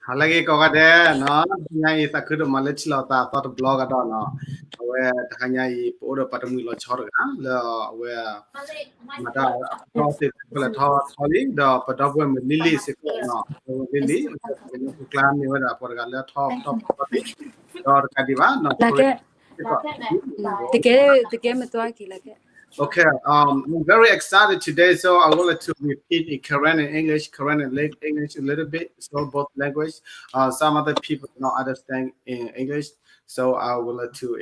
Halagi ko kada no hanya I takut malech la ta ta blog ada no we hanya I pura pada mula chor kan la we mata thao se pala thali da pada we lili se ko no lili ku klan ni wala por gala thao pati dor kadiba no Lake, the game is working like it. Okay, I'm very excited today, so I would like to repeat in Korean and English, Korean and English a little bit, so both language. Some other people do not understand in English, so I would like to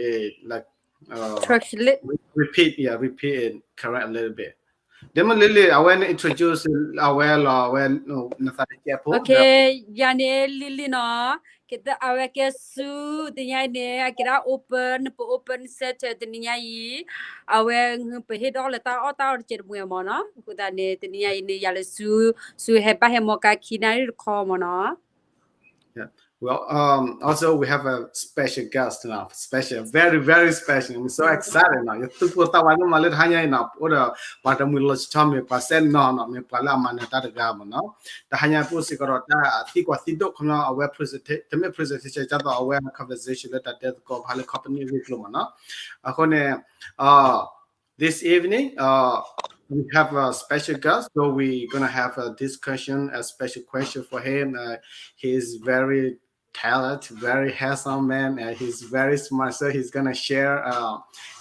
Translate. repeat, repeat in Korean a little bit. Then Lily, I want to introduce no, Okay, yani lili no kita awak ke su tinya ni kira open set tinya I awak pergi dah letak otak cer punya mana kita ni tinya ini ya su hebat hemoka kina ni kau mana. Yeah. Well, also we have a special guest now. Special, very, very special. I'm so excited now. You took what I want to malit hanya enough. Or what I'm will chum me percent no me pala man that gam no. The hanya pussy got that thick thido come now aware presentation to aware conversation that death go company with no. Akone this evening we have a special guest, so we're gonna have a discussion, a special question for him. He's very talented, very handsome man, and he's very smart. So he's gonna share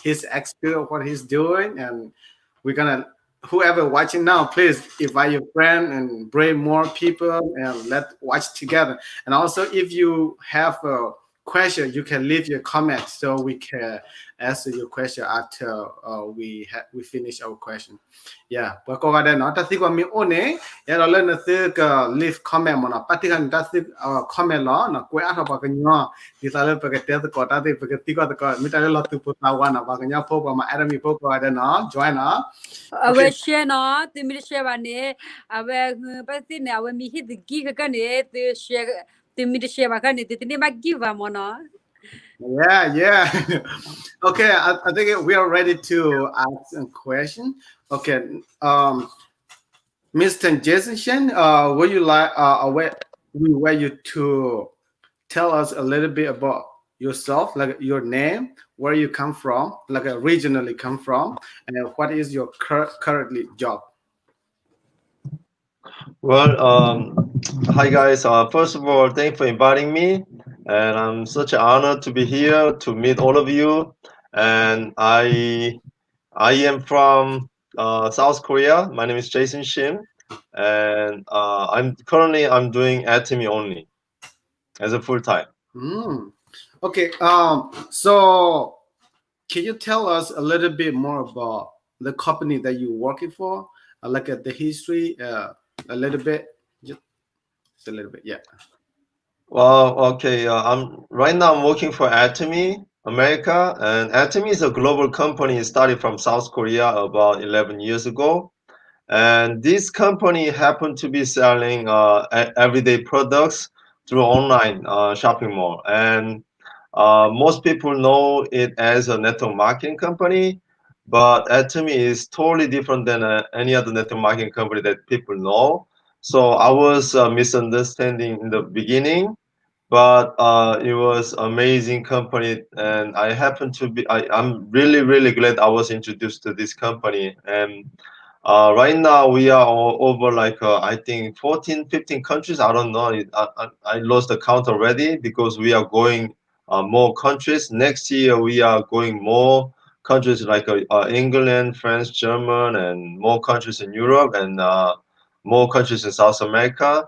his experience, what he's doing, and we're gonna. Whoever watching now, please invite your friend and bring more people and let watch together. And also, if you have a question, you can leave your comment so we can answer your question after we finish our question. Yeah, but ko ada no ta ko mi one ya lo le na leave comment mo na pati kan ta comment lo na ko a ba ka nyo di ta le pa ka te ko ta te pa ka ti ko mi ta le lo tu pu ta wa na ba ka nya po ba ma Atomy po ko ada no join no Awak share no, tu share bani awak pasti ni awak mi hit gi ka ni tu share tu share ba kan ni tu ni mag give mana. Yeah. Okay, I think we are ready to ask a question. Okay, Mr. Jason Shen, would you like we want you to tell us a little bit about yourself, like your name, where you come from, like originally come from, and what is your currently job? Well, hi guys. First of all, thanks for inviting me, and I'm such an honor to be here to meet all of you. And I am from South Korea. My name is Jason Shim, and I'm doing Atomy only as a full time. Okay. So can you tell us a little bit more about the company that you're working for, like the history, a little bit, just a little bit, yeah. Well, okay. Right now I'm working for Atomy America, and Atomy is a global company started from South Korea about 11 years ago. And this company happened to be selling everyday products through online shopping mall. And most people know it as a network marketing company, but Atomy is totally different than any other network marketing company that people know. So I was misunderstanding in the beginning, but it was amazing company, and I happen to be. I'm really really glad I was introduced to this company. And right now we are all over like I think 14, 15 countries. I don't know. I lost the count already because we are going more countries. Next year we are going more countries like England, France, German, and more countries in Europe, and more countries in South America.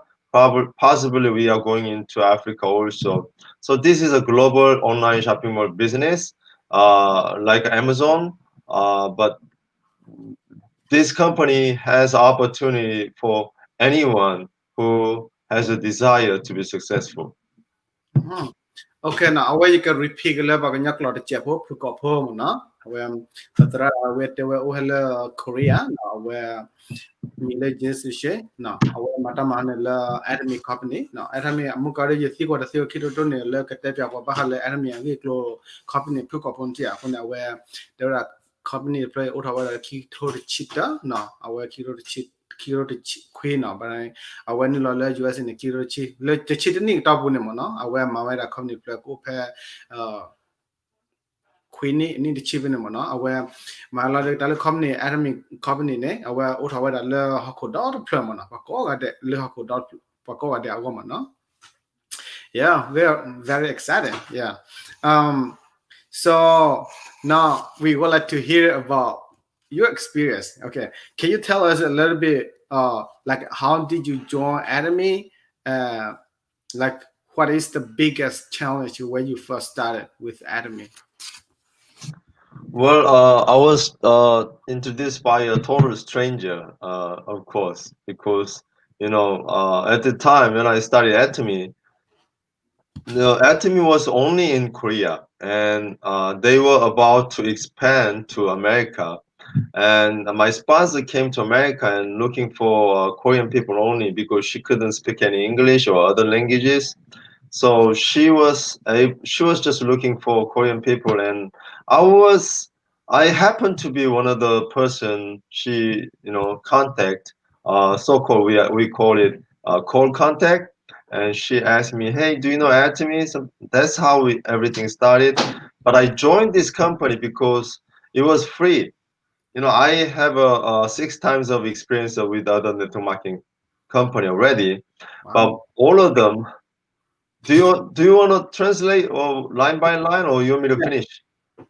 Possibly we are going into Africa also. So this is a global online shopping mall business like Amazon, but this company has opportunity for anyone who has a desire to be successful. Okay, now where you can repeat a little bit of the chap who got home, no? When they were Korea, where religious issue, no, our Mataman Atomy company, no, Atomy Mukari, you think what the Kito don't look at the Bahale Atomy and little company took upon here, where there are company play Ottawa key to the cheetah, no, our key to the cheat kilo the queen no but I when you lo US in the kilo chi le the chi ni top one mo no I wear my da company play ko pe queen ni the chi mo no I wear my la da company Atomy company ne I wear o thawa da le ha ko dot play mo no pa ko ga de le ha ko dot pa ko ga de a go mo no yeah very exciting yeah so now we would like to hear about your experience. Okay, can you tell us a little bit, like how did you join Atomy? Like what is the biggest challenge when you first started with Atomy? Well, I was introduced by a total stranger, of course, because at the time when I started Atomy, Atomy was only in Korea, and they were about to expand to America. And my sponsor came to America and looking for Korean people only because she couldn't speak any English or other languages. So she was just looking for Korean people, and I happened to be one of the person she contact. So-called we call it cold contact, and she asked me, "Hey, do you know Atomy?" So that's how everything started. But I joined this company because it was free. I have a 6 times of experience with other network marketing company already, but Wow. all of them. Do you want to translate or line by line, or you want me to Yeah, finish?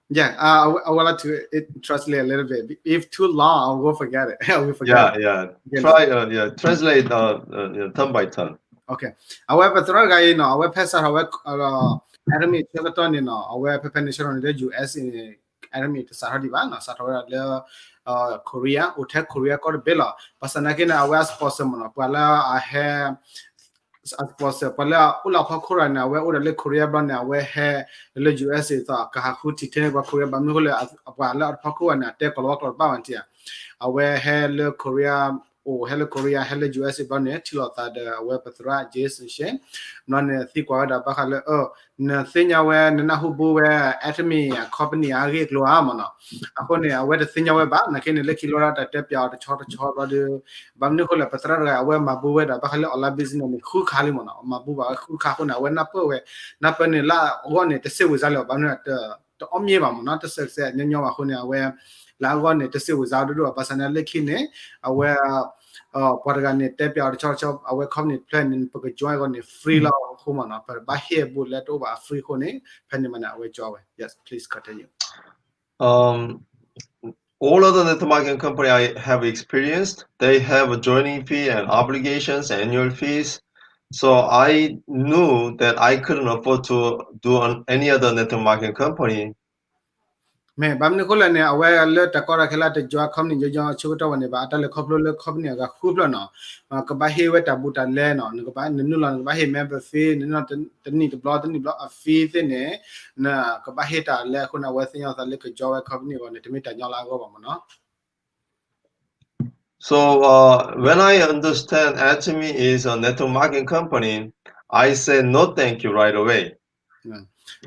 yeah. I would like to translate a little bit. If too long, I will forget it. I will forget it. Yeah. You know. Try translate turn by turn. Okay. Our petrol guy, our pesa, enemy chagaton, our penetration on the US in enemy to Sahadivan, Satara, Korea, Utek Korea, called Bella. Pasanakin, our sposamon, Pala, I have. As was pala ula pakura na we ura le Korea ba na we he le US ta ka hakuti tene ba Korea ba mi hole pala pakura na te ko ko ba wantia awe he le Korea o hele Korea hele US ba ne tilo ta de we patra Jason Shim non thi kwa da ba khale na thinya we na hubu we Atomy company a re glo amana akone awe de thinya we ba na ken le kilora ta te pya ta chot ba de bam ni hole patra ga we mabu we da ba khale ola business ni khu khali mona mabu ba khu kha khona we na po we na pe ni la go ne te se we za le ba ne te omye ba mona te se se nyo ba khone we la go ne te se we za do ba sana le khine we pargane te pya chot chot we company plan in pe join go ne free la khu mona per ba he bu le to ba free khone pen ni mana we join yes please continue. Um, all other network marketing company I have experienced, they have a joining fee and obligations, annual fees. So I knew that I couldn't afford to do any other network marketing company. Me bam ni khola ne awe le ta kora khela te jwa kham ni jo chu ta wane ba ta le khoplo le khop ni ga khu plo no ka ba he we ta bu ta le no ka ba ni nu la ba he member fee ni no te ni to block ni block a fee te ne na ka ba he ta le khu na we sin ya ta le ka jo we khop ni ko ne te mi ta nya la go ba mo no. So when I understand Atomy is a network marketing company, I said no thank you right away.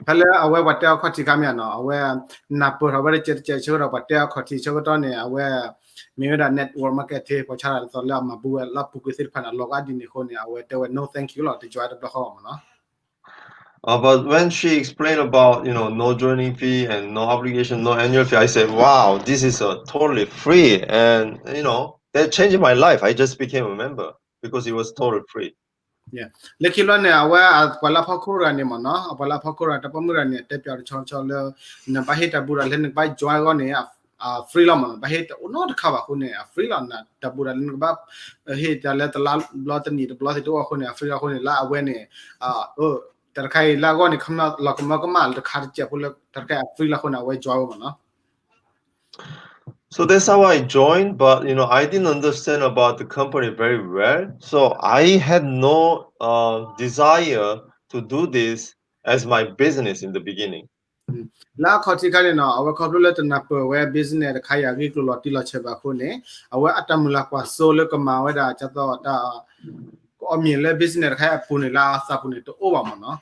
Hele awe wate khoti kamya no awe na pu ha bare che chu ra wate khoti chu to ne awe me da network market the po cha to la ma bu la pu ku sir phana loga di ne ko ne awe te we no thank you lo te jwa da ho mo no. But when she explained about no joining fee and no obligation, no annual fee, I said, "Wow, this is totally free," and that changed my life. I just became a member because it was totally free. Yeah, leki lo ne awe kwala phakura ne mo no kwala phakura ta pamura ne te pya chon chon le na ba he ta bu ra le ne ba jwa go ne free la mo ba he ta no ta kha ba ko ne free la na ta bu ra le ba he ta le ta la lo ta ni ta lo ta to ko ne free la ko ne la awe ne tar khai la go ne khamna la ko ma ko mal ta khar che pula tar khai free la ko na awe jwa mo no. So that's how I joined, but I didn't understand about the company very well. So I had no desire to do this as my business in the beginning. La khoti kale no awe khoplo le na pe we business kha ya gi lo ti lo che ba ko ne awe atamula kwa so le ko ma we da cha to ta ko mi le business kha ya pu ne la sa pu ne to o ba mo no.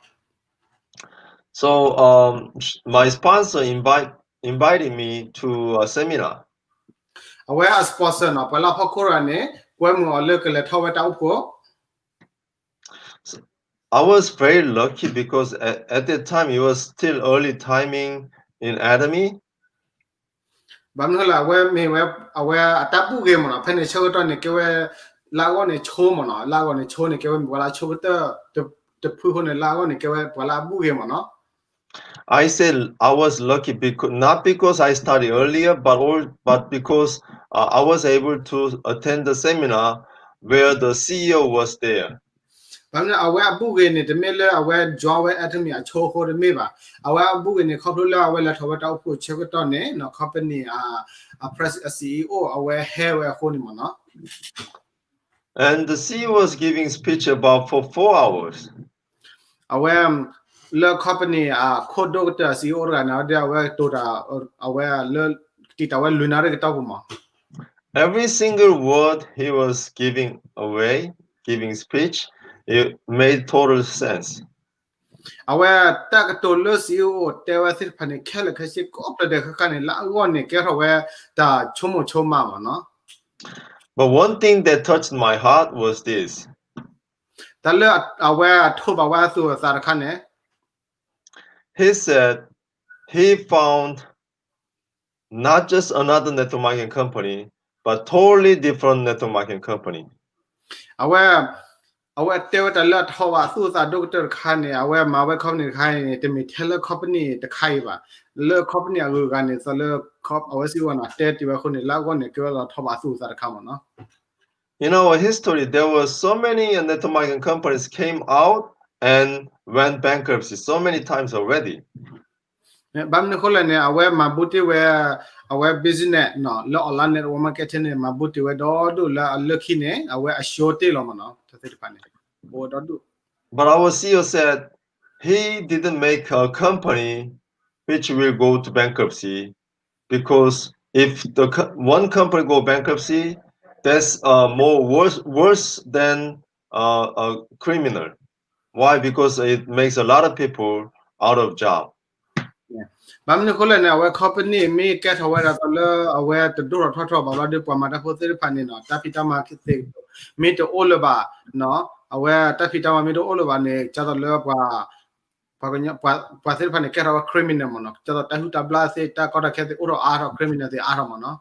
So my sponsor invited me to a seminar. Awe as sponsor no pa la phakura ne quê mò lơ cái là thâu với tao của I was very lucky because at that time it was still early timing in Atomy. bấm nó là quê mình quê tao bu game mà nó phải này chơi cho này cái quê lao qua này chơi mà nó lao qua này chơi này cái quê qua là chơi tới tới phụ huynh này lao qua này cái quê qua là bu game mà nó I said I was lucky because not because I studied earlier, but because I was able to attend the seminar where the CEO was there. bấm nó quê bu game này thì mấy lơ quê job quê atomy à chơi hồ thì mấy bà quê bu game này không được là quê là thâu với tao của chơi cái đó này nó company press CEO quê hair quê hồ này mà nó And the CEO was giving speech about for 4 hours. quê lơ company code doctor CEO ra nào dia quê tôi ra quê lơ tí tao quê lunar cái tao cũng mà Every single word he was giving speech, it made total sense. awe ta ka to lo CEO te wa sir phane khel kha si ko pla de kha ne la go ne ke rawe ta chomo choma ma no But one thing that touched my heart was this. ta le awe tho ba wa su sa kha ne He said he found not just another network marketing company, but totally different network marketing company. awe te wa ta le tho wa su sa doctor kha ne awe ma wa company kha ne te mi tele company te khai ba le company a ga ne sa le kop awe si wa na te ti wa khu ne la go ne ke wa tho ba su sa kha ma no In our history, there were so many network marketing companies came out and went bankruptcy so many times already. bam ne khola ne awe ma buti we awe business no lo online net wo market ne ma buti we do la lucky ne awe ashote lo ma no ta te pa ne o do But our CEO said he didn't make a company which will go to bankruptcy because if one company go bankruptcy, that's more worse than a criminal. Why? Because it makes a lot of people out of job. bam ne khola ne awe company mi ke thawe ra to le awe to do tho tho ba la de pa ma ta pho te pa ne no ta pita ma ki te mi to all ba no awe ta pita ma mi to all ba ne cha to le pa ko nya pa se pa ne ke ra criminal mo no cha to ta hu ta bla se ta ko ta ke te oro a criminal te a mo no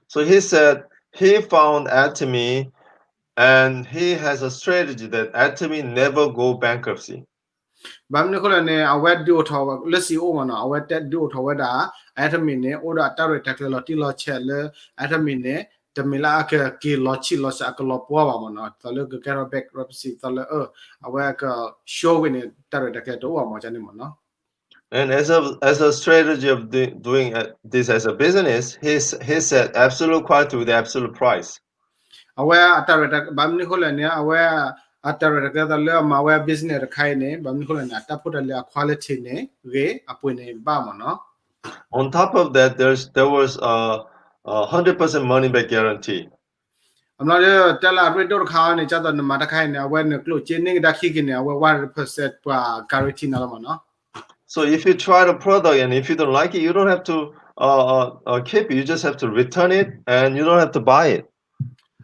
So he said he found Atomy and he has a strategy that Atomy never go bankruptcy. bam ne khola ne awe di o thaw le si o mo no awe te di o thaw da atomy ne o da ta re ta ke lo ti lo che le atomy ne te mi la ke ki lo chi lo sa ke lo po ba mo no ta le ke ra back rupsi ta le awe ka show ne ta re ta ke to wa mo cha ni mo no And as a strategy of doing this as a business, he said absolute quality with absolute price. awe ta re ta bam ne khola ne awe ta re ta ta le ma awe business khai ne bam ne khola ne ta put le quality ne ge apu ne ba mo no On top of that, there was a 100% money back guarantee. I'm not tell a read or car and each other no matter kind of when the clue chinning that he can 100% guarantee no. So if you try the product and if you don't like it, you don't have to keep it. You just have to return it and you don't have to buy it.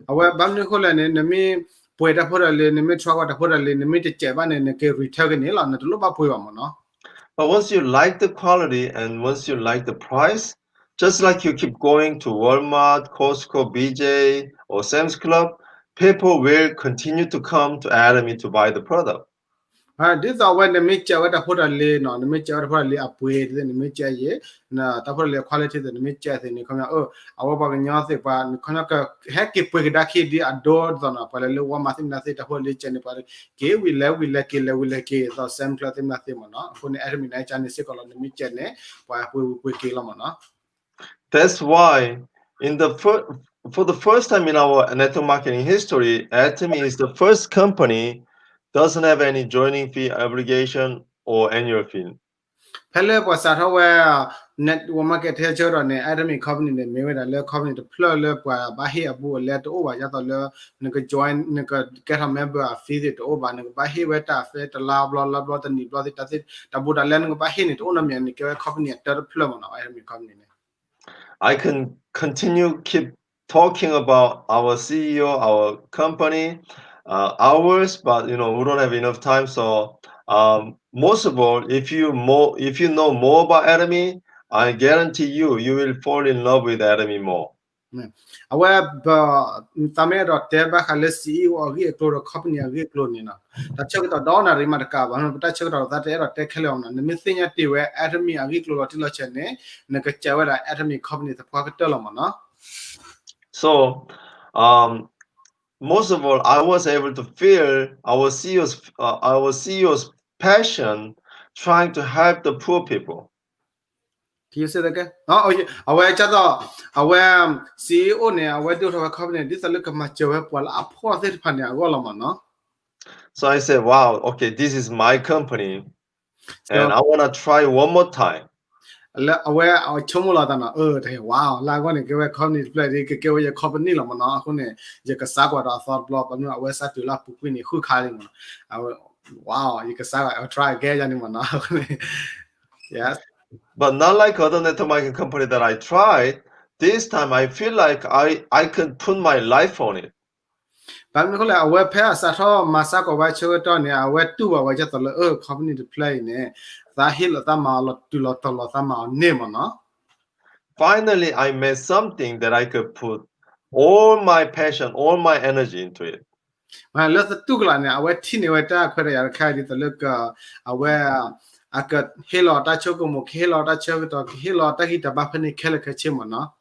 Our Bamnicola and me poeta put a lin, me try what I put a lin, me to Japan and a return it on the Luba Puamano. But once you like the quality and once you like the price, just like you keep going to Walmart, Costco, BJ, or Sam's Club, people will continue to come to Atomy to buy the product. These are when the mixture what I put a lin on the mixture probably up with the mixture ye, na probably quality the mixture in the corner. Oh, our Baganyasi, but Konaka Haki Pugaki di adored on a Palelu, one nothing that the whole lich and the Pali. We like it, the same cloth in nothing, for the enemy night and the sickle on the mixture, why we kill them. That's why for the first time in our network marketing history, Atomy is the first company doesn't have any joining fee obligation or annual fee. Pele was at our net market hedger on the Atomy company, the Mayweather le company to plur le Bahi Abu let over Yatha le join get a member of visit over and Bahi weta fet a la blah blah blah and the bloody does it Tabuda Len Bahin it only and the company at third plum on our Atomy company. I can continue keep talking about our CEO, our company, hours, but we don't have enough time. So most of all, if you know more about Atomy, I guarantee you will fall in love with Atomy more. awe ba tame ro te ba khale CEO agi eklo company agi eklo ni na ta chok to down na ri ma ka ba no ta chok to ta te ro te khale on na mi sin ya ti we Atomy agi eklo ti lo chen ne na ka cha wa da Atomy company ta pha ka te lo ma no. So most of all, I was able to feel our CEO's passion trying to help the poor people. Can you say that again? Oh, yeah. Awe cha to awe CEO ne awe do to company this look ma che we pwa la pho se pha ne go lo ma no. So I said, wow, okay, this is my company, and So I want to try one more time. la awe awe chomo la ta na the wow la go ne ke we company play ke ke we company lo ma no ko ne je ka sa kwa da thought block no awe sa tu la pu ku ni khu kha li ma awe wow you can say I'll try again ya ni ma no. Yes. But not like other network marketing company that I tried, this time I feel like I can put my life on it. But me ko la awe phe sa tho ma sa ko wa che to ne awe tu wa ja to le company to play ne ta hi lo ta ma lo tu lo to lo ta ma ne ma no. Finally, I made something that I could put all my passion, all my energy into it. Mà lỡ tu cái này, awe thi này ta khơi ra khai đi tới lúc awe akat hello ta chơi cũng một hello ta chơi cái đó hello ta khi ta bắt phải khai là khai chơi mà nó.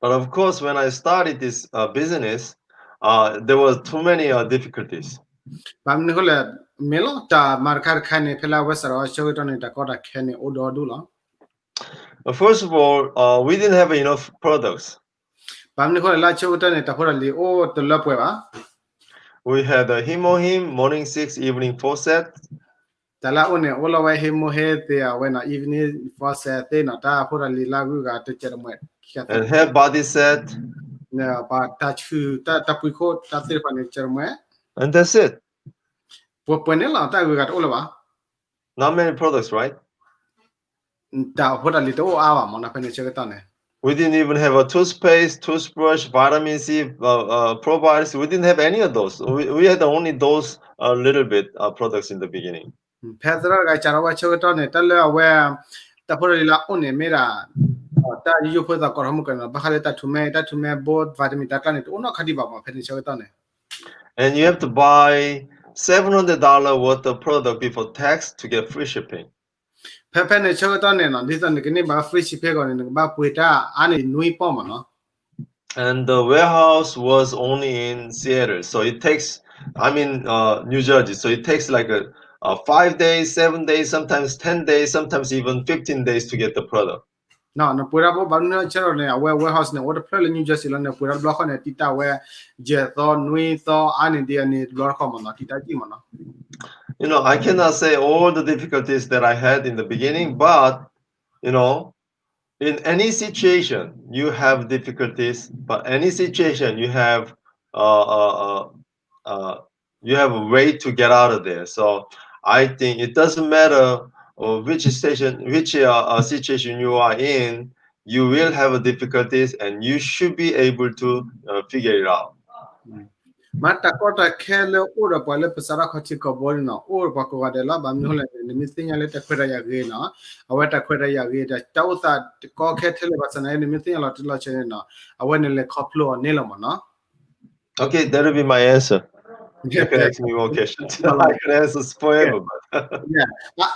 But of course, when I started this business, there were too many difficulties. Và mình nói là mấy lo ta mà khai này phải là awe sao chơi cái đó này ta có ta khai này ở đó đủ lắm. First of all, we didn't have enough products. Và mình nói là chơi cái đó này ta phải là li ô từ lớp vậy. We had a him morning 6, evening 4 set. Ta là ôn này ô là vậy hem mo he te awe na evening for set te na ta phải là li la gu ga te chơi mà. And head body set. Nè bà ta chư ta bùi khô ta te phải chơi mà. And that's it. Pues là ta gu ga ô là ba. Not many products, right? We didn't even have a toothpaste, toothbrush, vitamin C, probiotics. We didn't have any of those. We had only those little bit products in the beginning. And you have to buy $700 worth of product before tax to get free shipping. And the warehouse was only in Seattle, so it takes, New Jersey, so it takes like a 5 days, 7 days, sometimes 10 days, sometimes even 15 days to get the product. No, no pura bo banu chero ne awe warehouse ne order play New Jersey lo ne pura block ne tita we je to nui to ani dia ni block mo no tita ji mo no. I cannot say all the difficulties that I had in the beginning, but in any situation you have difficulties, but any situation you have a way to get out of there. So I think it doesn't matter which situation you are in, you will have a difficulties, and you should be able to figure it out. Mata kota kele ora pale pesara khati ko bol na or pa ko de la ba mi hole ni mi tinya le ta khwera ya ge na awe ta khwera ya ge da tausa ko khe thele ba sana ni mi tinya la tla chen na awe ne le khoplo ne lo mo no. Okay, that will be my answer. You can ask me more questions. I can answer forever. Yeah,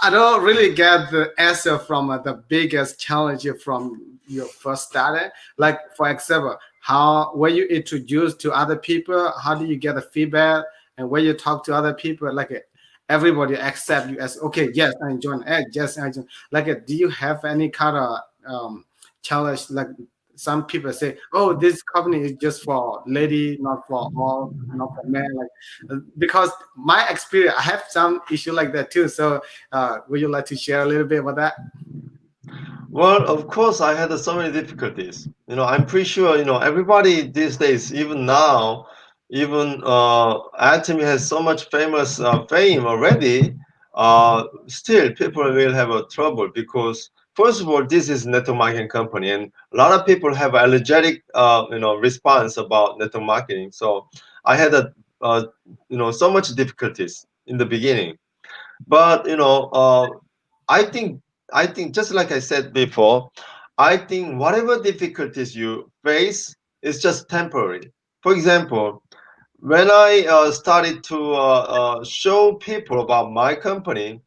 I don't really get the answer from the biggest challenge from your first started. Like, for example, how when you introduce to other people, how do you get the feedback? And when you talk to other people, like everybody accept you as okay, yes, I join. Yes, I join. Like, do you have any kind of challenge? Like some people say, oh, this company is just for lady, not for all, not for men. Like because my experience, I have some issue like that too. So would you like to share a little bit about that? Well, of course, I had so many difficulties. I'm pretty sure, everybody these days, even now, even Atomy has so much fame already. Still, people will have a trouble because first of all, this is network marketing company, and a lot of people have allergic, response about network marketing. So I had so much difficulties in the beginning. But I think I think just like I said before, I think whatever difficulties you face is just temporary. For example, when I started to show people about my company,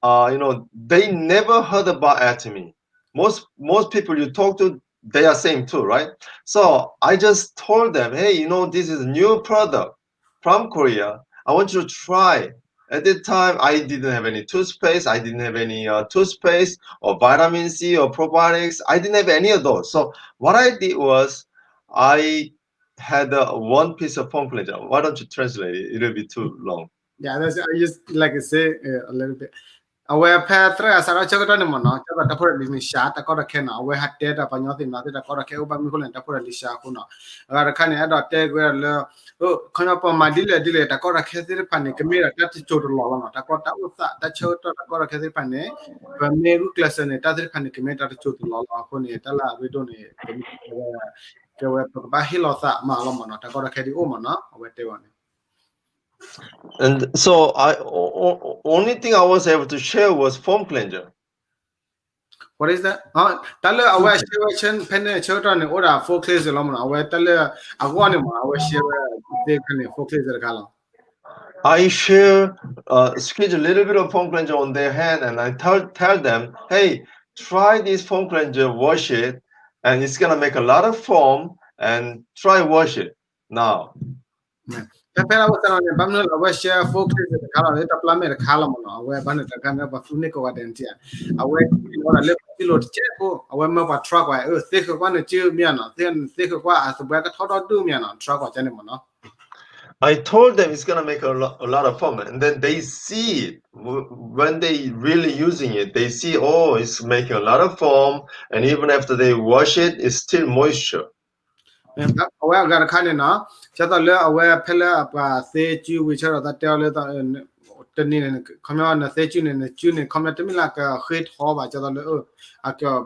they never heard about Atomy. Most people you talk to, they are same too, right? So I just told them, hey, this is a new product from Korea. I want you to try. At that time, I didn't have any toothpaste. I didn't have any toothpaste or vitamin C or probiotics. I didn't have any of those. So what I did was, I had one piece of phone cleanser. Why don't you translate it? It'll be too long. Yeah, that's I just like I say a little bit. Our path asara chakata no no chakata for the shat akora ken our hat data pa nothing not that akora ke uba mi kulen tapora lisha kuno agara kan ada te gwer le oh kono pa madile dile takora khesir pani kemira tat chotu lo no takota usa ta chotu takora khesir pani pa meru class ne tadir pani kemira tat chotu lo akoni tala video ne ke we ba hilosa ma lo no takora khedi o mo no we te one. And so only thing I was able to share was foam cleanser. What is that? Tell our situation pen children or focus alone. Our tell a one our share they can focus the color. I share squeeze a little bit of foam cleanser on their hand, and I tell them, hey, try this foam cleanser, wash it, and it's gonna make a lot of foam, and try wash it now. Pera was on the bundle our share focus the color, let a plumber column on our banner can have a funico adentia. Away or a little kilo check, our mother truck by thick one a chill miana, then thick as the bracket hot do miana, truck or gentleman. I told them it's gonna make a lot of foam, and then they see it when they really using it. They see, oh, it's making a lot of foam, and even after they wash it, it's still moisture. Aware got a kind of Chatale aware pillar say you which are that tell it and come on the station and the tune and come to me like a hit hove at other like a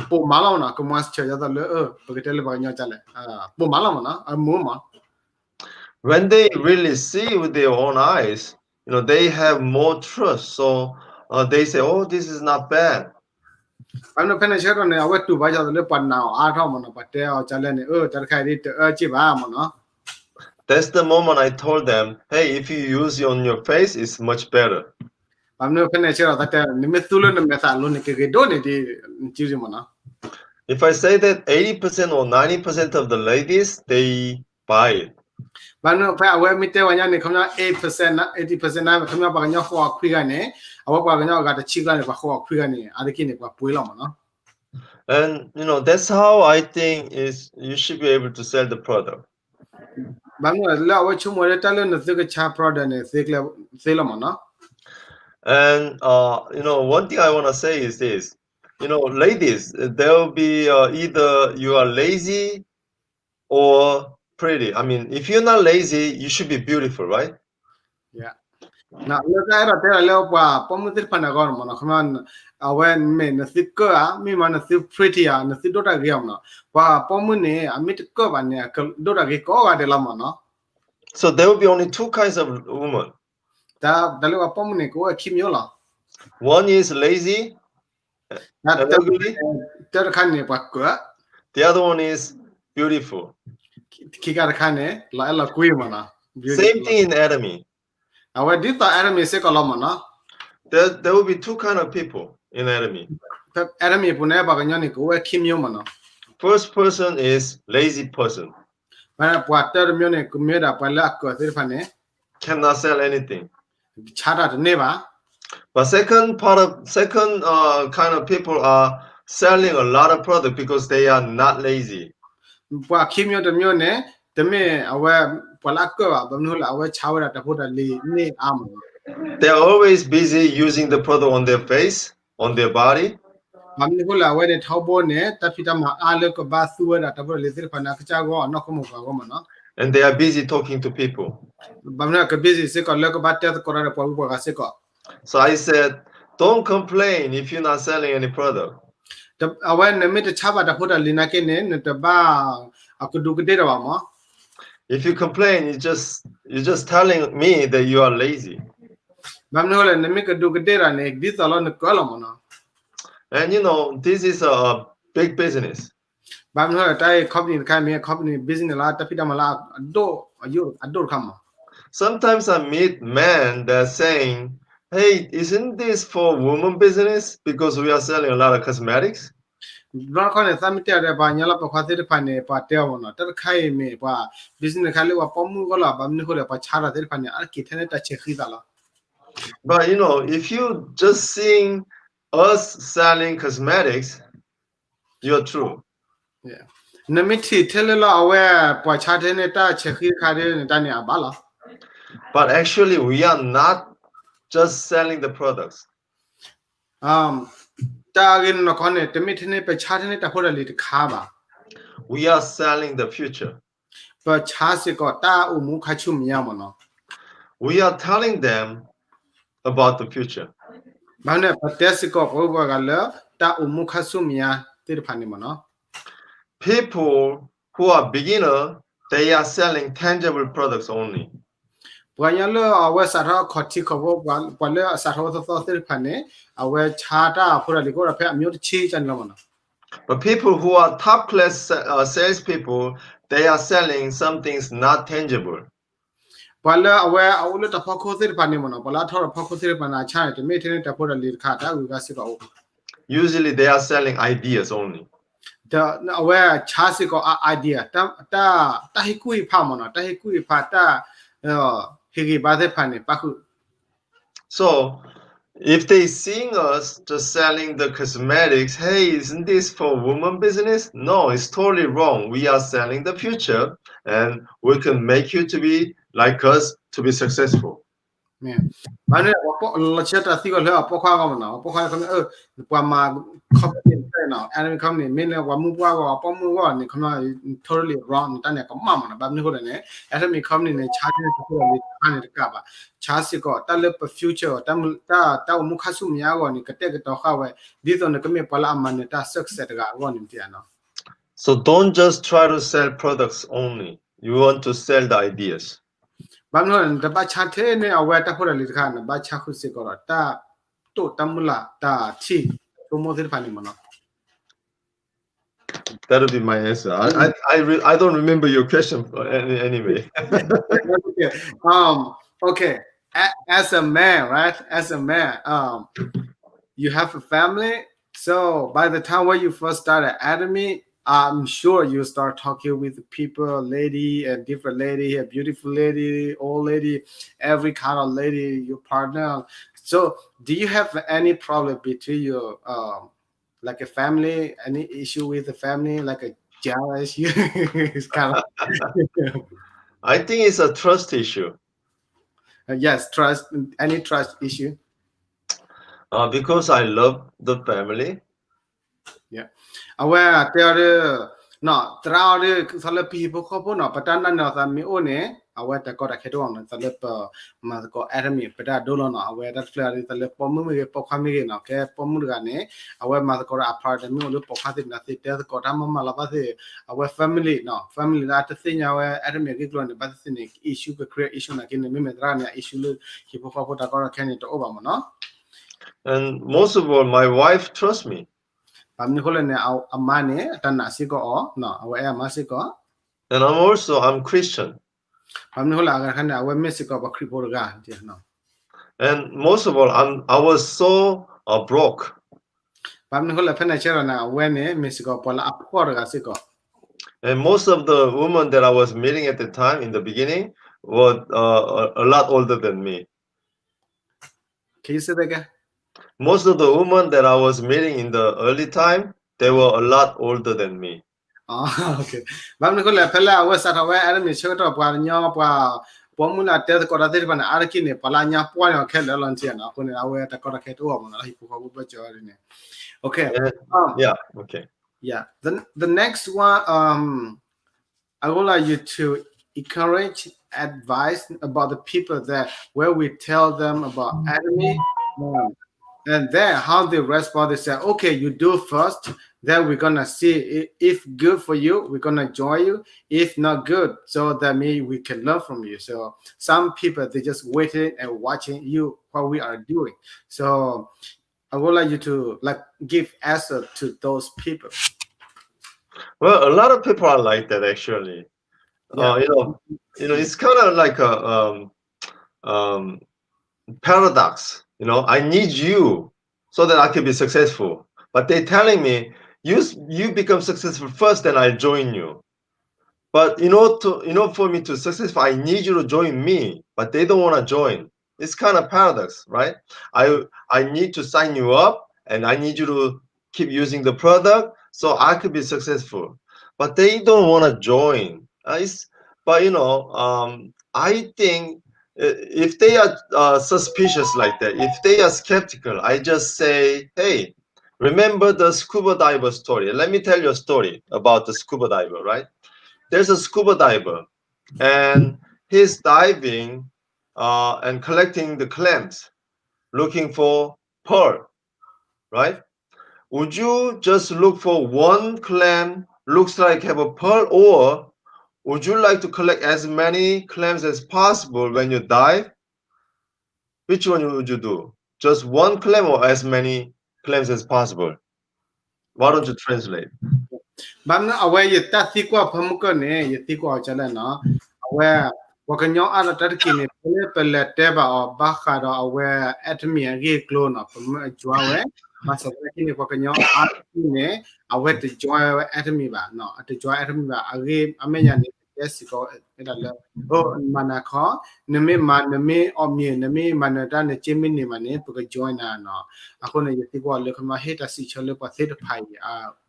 po malona come once to other but tell about your chale po malona a muma. When they really see with their own eyes, they have more trust. So they say, oh, this is not bad. I'm not penetration I went to buy the lip now. I don't want to patel challenge Tarkai chibamona. That's the moment I told them, hey, if you use it on your face, it's much better. I'm not penetration that Nimithulan and Methalonic donate Chizimona. If I say that 80% or 90% of the ladies, they buy it. But no, where me tell when you come out 8%, 80% now come up on your for quigane. I walk on got a chicken for quigane, Adikini for Puilamana. And that's how I think is you should be able to sell the product. But no, what you more tell the thick chap product and a thick Thilamana. And one thing I want to say is this. Ladies, there will be either you are lazy or pretty. I mean, if you're not lazy, you should be beautiful, right? Yeah. Now, look at a little Pomutil Panagon, Monocoman, when men a thick girl, me man a thick prettier and a thick daughter Giamna. Wa Pomune, I meet a curve and a daughter Giko de Lamana. So there will be only two kinds of women. The little Pomune go a Kimiola. One is lazy and ugly. The other one is beautiful. Kigarkane, La Quimana. Same thing in Atomy. Our dita Atomy Secolomana. There will be two kind of people in Atomy. Atomy Puneba Ganyanico, where Kim Yomana. First person is lazy person. When I put Munich made up a lack of Tirfane, cannot sell anything. Chata never. But second kind of people are selling a lot of product because they are not lazy. Kim Yo the Mune, the me our Palako, Bamula, our Chowder to put a knee armor. They are always busy using the product on their face, on their body. Mamula, when it hobone, Tapitama, I look a bathword at a little Panacago, Nokomoka woman. And they are busy talking to people. Bamaka busy sick or look about the Corona Paluka. So I said, don't complain if you're not selling any product. awen ne mit chaba da phoda lina ke ne ne ta ba akudu ke da ba mo If you complain, you're just telling me that you are lazy. bam ne hole ne mi ke du ke da ne di salo ne ko lo mo no And this is a big business. bam ne hole tai company ka me company business la ta pida mala ado kam mo Sometimes I meet men that are saying, "Hey, isn't this for woman business? Because we are selling a lot of cosmetics." ba ko ne samite da ba nyala pa khate de phane pa te mo no ta khai me pa business khale wa pamu ko la bam ne hole pa chara de phane ar ki thane ta che khida la But if you just seeing us selling cosmetics, you're true. yeah ne mi thi thele la awe pa cha de ne ta che khi kha de ne ta ne ba la But actually, we are not just selling the products. ta gin no ko ne te mi thine pa cha de ne ta phoda li kha ba We are selling the future. pa cha se ko ta u mu kha chu mi ya mo no We are telling them about the future. ba ne pa te se ko ko ba ga le ta u mu kha su mi ya te de phane mo no People who are beginner, they are selling tangible products only. pa nya le awe sa tha kho thi kho bo pa le sa tha so te de phane awe cha ta phoda li ko ra phe a myo chi chan lo mo no But people who are top class salespeople, they are selling something not tangible. pa le awe a u le ta pho kho te de phane mo no pa la tho pho kho te de phana cha te me thine ta phoda li kha ta u ga si ko Usually they are selling ideas only. the aware chasi ko idea ta hi kui pha mo na ta hi kui pha ta higi ba de phane pa khu So if they seeing us just selling the cosmetics, hey, isn't this for woman business? No, it's totally wrong. We are selling the future and we can make you to be like us to be successful. me ba ne po la cha ta si ko le po kha ko mo na po kha ko pa ma company na enemy company me ne wa mu pa ko po mu ko ni khona totally wrong ta ne ko ma mo na ba ne ko ne enemy company ne cha ne ko le kha ne ka ba cha si ko ta le future ta mu kha su mi ya ko ni ka te ka to kha we di to ne ka me pa la ma ne ta success ga ko ni ti na So don't just try to sell products only. You want to sell the ideas. bam no da ba cha the ne awe ta phora li kha na ba cha khu se ko ta to tamula ta chi to mo se phani mo no That'll be my answer. I don't remember your question anyway. Okay, as a man, right, as a man, you have a family, so by the time when you first started Atomy, I'm sure you start talking with people, lady and different lady, a beautiful lady, old lady, every kind of lady, your partner. So do you have any problem between your like a family, any issue with the family, like a jealous issue? It's kind of I think it's a trust issue. yes, trust, any trust issue. Because I love the family. Yeah. Aware there no trao sale people ko no patana no sa mi one aware ta ko ta khedo on sale ma ko Atomy peta dolo no aware that flare sale pomu me po khami no ke pomu ga ne aware ma ko apartment lo po khati na ti te ko ta ma la ba se aware family no family na ta sinya aware Atomy ke klo ne ba se ne issue ke create issue na ke ne me dra ne issue lo ki po ko ta ko ke ne to over mo no And most of all, my wife trusts me. pamni hole ne amane ta na si ko o no aware ma si ko And I'm Christian. pamni hole agar khane aware me si ko ba kripo ga ti no And most of all, I was so broke. pamni hole phena chera na aware ne me si ko pola apor ga si ko And most of the women that I was meeting at the time in the beginning were a lot older than me. can you say that again? Most of the women that I was meeting in the early time, they were a lot older than me. Okay pamni hole phela aware sa aware Atomy chho to pa nyo pa pomuna te ko ra te pa na arki ne pala nya po ya khe le lon ti na ko ne aware ta ko ra khe to mo na hi ko ko ba jo ne okay And, yeah, okay. yeah the next one I would like you to encourage advice about the people that where we tell them about Atomy, and then how they respond. They say, "Okay, you do first, then we're gonna see if good for you, we're gonna join you. If not good, so that means we can learn from you. So some people they just waiting and watching you what we are doing. So I would like you to like give answer to those people. Well, a lot of people are like that actually. Yeah. It's kind of like a um, paradox. I need you so that I can be successful. But they're telling me you become successful first, then I join you. But for me to successful, I need you to join me. But they don't want to join. It's kind of paradox, right? I need to sign you up, and I need you to keep using the product so I could be successful. But they don't want to join. But I think if they are suspicious like that, if they are skeptical, I just say, hey, remember the scuba diver story? Let me tell you a story about the scuba diver, right? There's a scuba diver, and he's diving and collecting the clams, looking for pearl, right? Would you just look for one clam looks like have a pearl, or would you like to collect as many clams as possible when you dive? Which one would you do? Just one clam or as many clams as possible? Why don't Okay. you translate? But now aware you that thick ne you thick chala no aware wakanyo ala tarki ne pele teba or baka aware atomy agi clone of juawe masakra kini wakanyo ne aware to joy atomy ba no to joy atomy ba agi amenya ne yes ko edala o manakho neme maname omye neme manata ne chimi ne mane paka join na no ako ne yati ko le khama heta si chole pa thet phai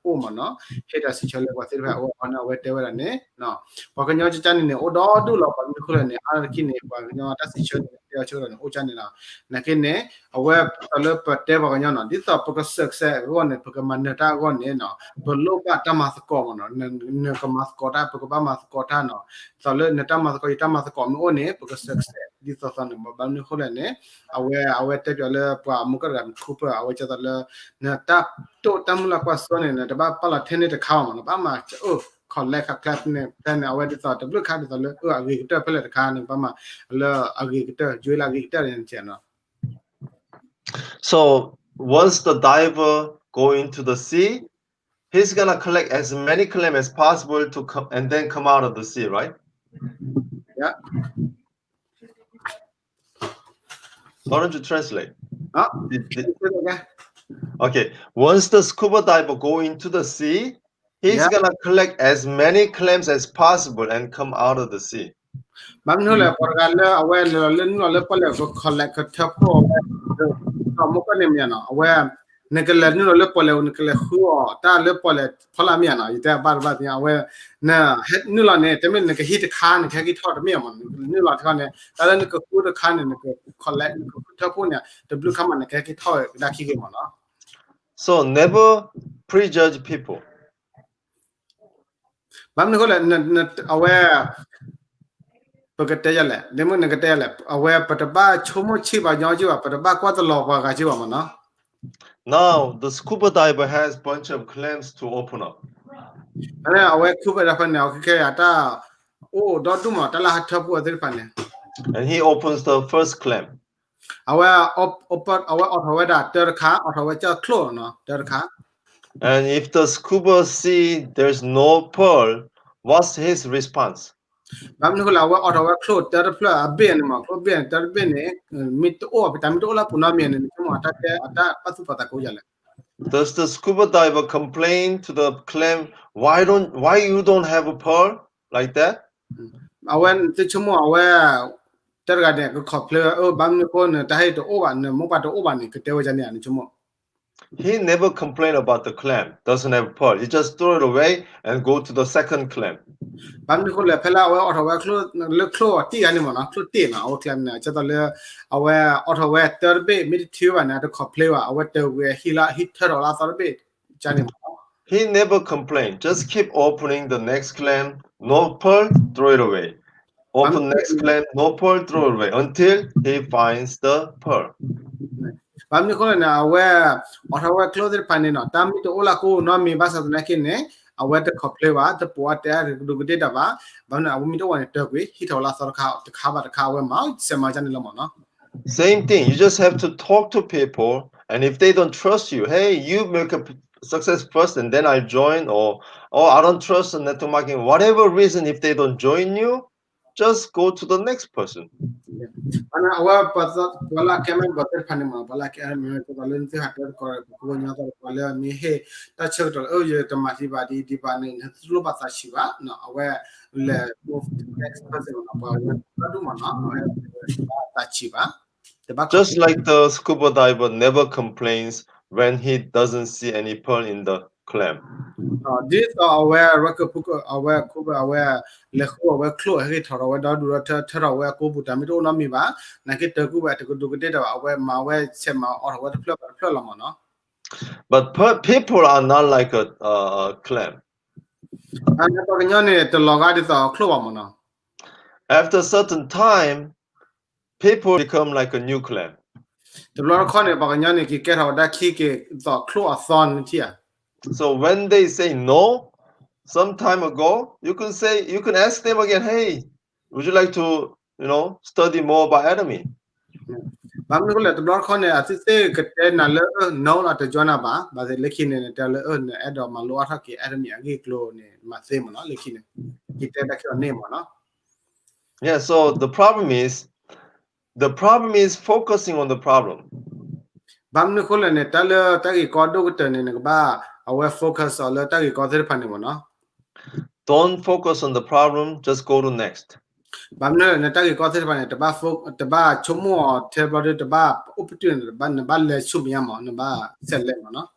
o mo no heta si chole pa thet phai o ona wete wala ne no pa kanyo cha ni ne o do du lo pa mi khule ne ar ki ne pa kanyo ta si chole ne chole ne o cha ne la na ke ne awe tale pa te pa kanyo no di ta pa ka sek se go ne pa ka manata go ne no pa lo ka ta ma ko mo no ne ka ma ko ta pa ka ba ma ko ta no tale ne ta ma ko mo ne pa ka sek se di ta sa ne ba ni khule ne awe te le pa mu ka ram khu pa awe cha le na ta to tam la kwa so ne ta ba pa la the ne ta kha ma ba ma o khon le kha clap ne ta ne awe ta ta blu kha ta le agi ta pa le ta kha ne ba ma le agi ta jwe la agi ta ne chen no. So once the diver go into the sea, he's gonna collect as many clams as possible to come and then come out of the sea, right? Yeah. Why don't you translate? Ah, Okay, once the scuba diver go into the sea, he's yeah. gonna collect as many clams as possible and come out of the sea. Bang no le por ga le awe le no le pa le ko collect ka ta po ka mo ka ne mi no awe ne ke le no le pa le ne ke le khu ta le pa le phala mi no ita ba ba ya awe na het no la ne te me ne ke hit khan ke ki thot mi man no la khan ne ta le ne ke khu de khan ne ke collect ne ko ta po ne the blue khan ne ke ki thot da ki ke mo no. So never prejudge people. Bang no le ne awe Pagkatayale, demo nagatayale, aware pataba, chomo chiba, yajua, pataba, quatalo, wagajiwa, no? Now the scuba diver has bunch of clams to open up. And aware Cuba Rapan, okay, ata, oh, dotuma, tala tapu other pane. And he opens the first clam. Aware open our auto third car, auto clone, no, third car. And if the scuba see there's no pearl, what's his response? Bamnula, auto clone, third floor, a bin, third bin, meet or Pitamitola Punamian and Tumata, Patupata Kujala. Does the scuba diver complain to the clam, why you don't have a pearl like that? I went to Chumo aware Tergade, go cop player, oh, Bamnicon, Tahe to Oban, Mopato Oban, Katewajani and Chumo. He never complained about the clam doesn't have a pearl. He just throw it away and go to the second clam. Bamnicol, Pella, Ottawa, look clo, tea animal, not Tina, or clam, Chatale, aware Ottawa, third bay, mid two and at a cop player, aware where he hit her last bit. Janim. He never complained. Just keep opening the next clam. No pearl, throw it away. Open next clam, no pearl, throw away until he finds the pearl. Bamni ko na aware or close the panino. Tammy to Ola ko no mi basa na kine. Aware the copleva, the poater, do data ba. Bamna we don't want to talk with. He told us to cover the cow mouth. Semajan lamona. Same thing. You just have to talk to people, and if they don't trust you, hey, you make a success first, and then I join, or oh, I don't trust the network marketing. Whatever reason, if they don't join you, just go to the next person. Ana awa pasat wala kemen bater panima wala ke me to balen se hatter ko ko nya to wala mi he ta chok to o ye to ma ti ba di pa ni lo ba sa shi ba no awa le move to next person na ba do ma na ta chi ba te ba Just like the scuba diver never complains when he doesn't see any pearl in the clam. this aware rock puko aware kuba aware le ko aware klo he thoro wa da du ta thoro wa ko bu ta mi do na mi ba na ke te ku ba te ku du ke te da aware ma we che ma or wa phlo la ma no But people are not like a clam. ana to ke nyone te lo ga di to klo wa ma no After a certain time, people become like a new clam. te lo ko ne ba ke nyone ki ke thoro da ki ke to klo a son ti ya So when they say no, some time ago, you can ask them again, hey, would you like to, study more about Atomy? ba mi ko le te lo ko ne a ti se ke te na le no na te jona ba se le ki ne te le ne e do ma lo ta ki a mi a ki klo ne ma se ma no le ki ne ki te da ki ne ma no Yeah, so the problem is focusing on the problem. Bam ni khole ne tal ta ki ko do te ne ba awe focus all ta ki ko the pani mo no Don't focus on the problem, just go to next. bam ne ta ki ko the pani te ba te ba chumo te ba te ba opportunity ba le sum ya mo ne ba sel le mo no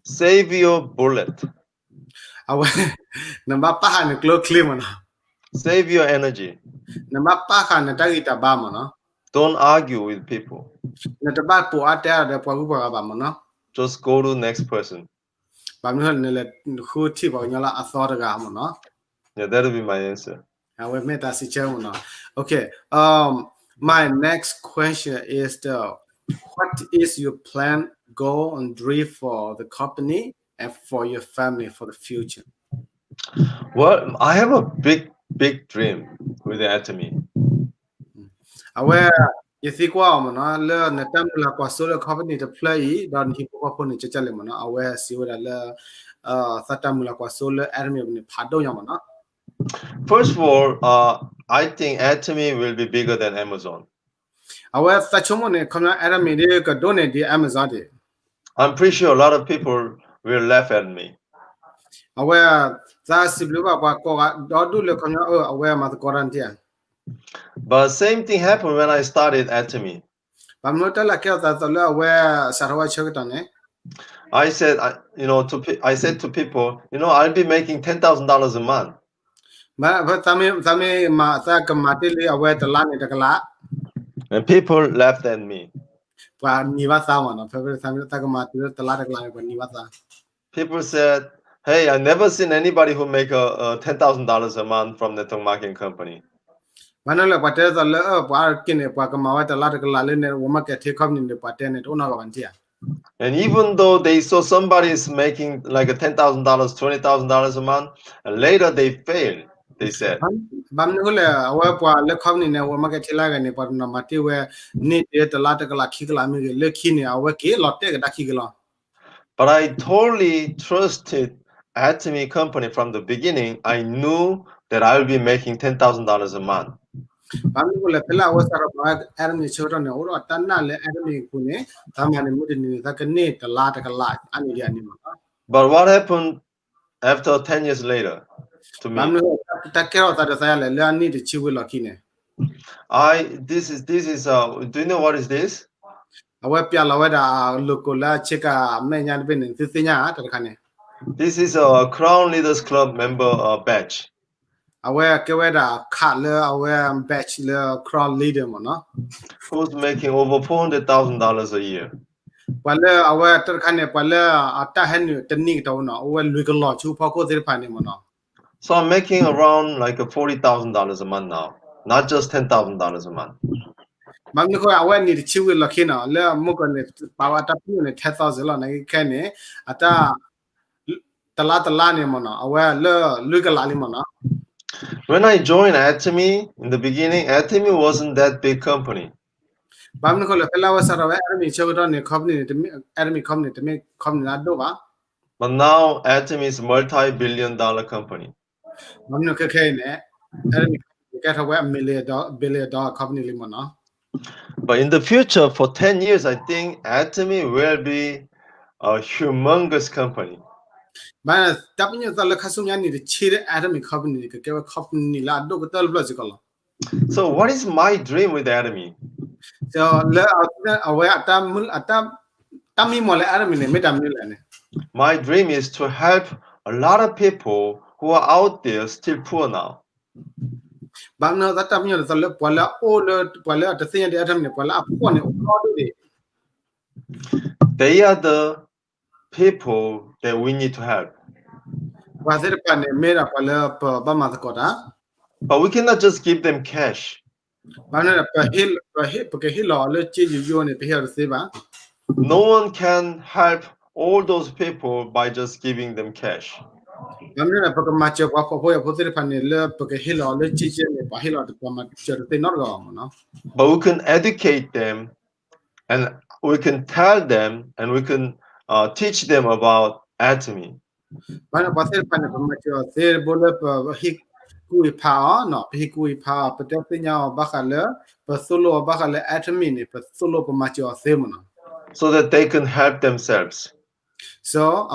Save your bullet. awe ne ba pa ha ne klo clean mo no Save your energy. ne ba pa ha ne ta ki ta ba mo no Don't argue with people. ne te ba po ata de po ku ba mo no Just go to next person. bam ni ne le khu ti ba nya la a so ga mo no Yeah, that'll be my answer. awe me ta si che mo no okay my next question is what is your plan, goal, and dream for the company and for your family for the future? Well, I have a big, big dream with the Atomy. Aware you think wow man learn the time la kwa solo company to play don hip hop ni chale man aware si wala le satam la kwa solo army ni phado ya man First of all, I think Atomy will be bigger than Amazon. aware sachomo ne kona army ni ka donate di Amazon de I'm pretty sure a lot of people will laugh at me. aware za siblu ba kwa ko do du le kona aware ma quarantine But same thing happened when I started Atomy. pamnota la ke ta to le aware sarwa chogtane I said, I said to people, I'll be making $10,000 a month. ba tami ma ta ka matili aware to la ni ta kala And people laughed at me. pa ni ba sa ma no pe tami ta ka matili ta la ta kala pa ni ba sa People said, hey, I never seen anybody who make a $10,000 a month from network marketing company. manala pa te ta le pa kine pa ka ma wa ta la ta kala le ne wo ma ke the kham ni ne pa te ne to na ka ban tia And even though they saw somebody is making like a $10,000, $20,000 a month, and later they failed, they said. bam ni le awa pa le kham ni ne wo ma ke thila ga ne pa na ma ti we ni te ta la ta kala khi kala mi le khi ni awa ke lo te ga da khi kala But I totally trusted Atomy company from the beginning. I knew that I will be making $10,000 a month. bam ni le pela wa sa ra ba er ni chho ne o ro tan na le er ni ku ne ta ma ne mu ni ta ka ne ta la ta kala ani dia ni ma But what happened after 10 years later to bam me? ni ta ke ro ta da sa le le ni de chi wi lo ki ne This is do you know what is this? awa pya la wa da lo ko la che ka me nya be ni si nya ta ka ne This is a Crown Leaders Club member badge. awa ke wa da kha le awa batch le crown leader mo no Who's making over $400,000 a year. pale awa tar khane pale ata hen training to na awa lu ko lo chu pha ko dir phane mo no So I'm making around like a $40,000 a month now. not just $10,000 a month. บางคนเอาไว้นี่ชีวิตเราคิดเนาะแล้วมุกเนี่ยปาวาตาพูเนี่ย10,000แล้วนะแค่นี้อาจจะตลาดเนี่ยมันเนาะเอาไว้เลือกกันหลายมันเนาะ When I joined Atomy in the beginning, Atomy wasn't that big company. บางคนเลยเป็นเล่าว่าสารวัตรมีเชื่อว่าเนี่ยคอมนี่จะมีมีคอมนี่จะมีคอมนี่นัดดูวะ But now Atomy is a multi-billion-dollar company. บางคนแค่เนี่ยมีแค่ทว่าบิลเลียนดอลคอมนี่ลิมันเนาะ But in the future, for 10 years, I think Atomy will be a humongous company. บางแต่เป็นอย่างตลอดข้าสุญญานี่จะชีร์มีคอมนี่ก็แค่ว่าคอมนี่ละดูก็ตลอดสิกันละ So what is my dream with Atomy? จะแล้วเอาไว้อาจจะมีหมดเลยมีเนี่ยไม่ดำนี่แหละเนี่ย My dream is to help a lot of people who are out there still poor now. บางเนาะแต่เป็นอย่างตลอดพอแล้วโอ้เลยพอแล้วแต่สิ่งที่เนี่ยพอแล้วพวกเนี่ยโอ้ดูดิ They are the people that we need to help. ว่าจะเป็นเนี่ยไม่ได้พอแล้วบ้ามาตะกอดอ่ะ But we cannot just give them cash. บางเนี่ยเพราะฮิลล์เลยจีอยู่เนี่ยไปเฮลซีบ้า No one can help all those people by just giving them cash. บางเนี่ยเพราะมาเจอว่าพอจะเป็นเนี่ยเลยเพราะฮิลล์เลยจีเนี่ยไปฮิลล์ตัวมาเจอที่นอร์กอมเนาะ But we can educate them and we can tell them and we can teach them about Atomy. บางเนี่ยพอจะเป็นเนี่ยมาเจอที่บอลฮิกุยพาเนาะฮิกุยพาประเทศที่เนี่ยบ้ากันเลยประสุโลบ้ากันเลยแอทมีเนี่ยประสุโลประมาเจอเซมเนาะ So that they can help themselves. so เอ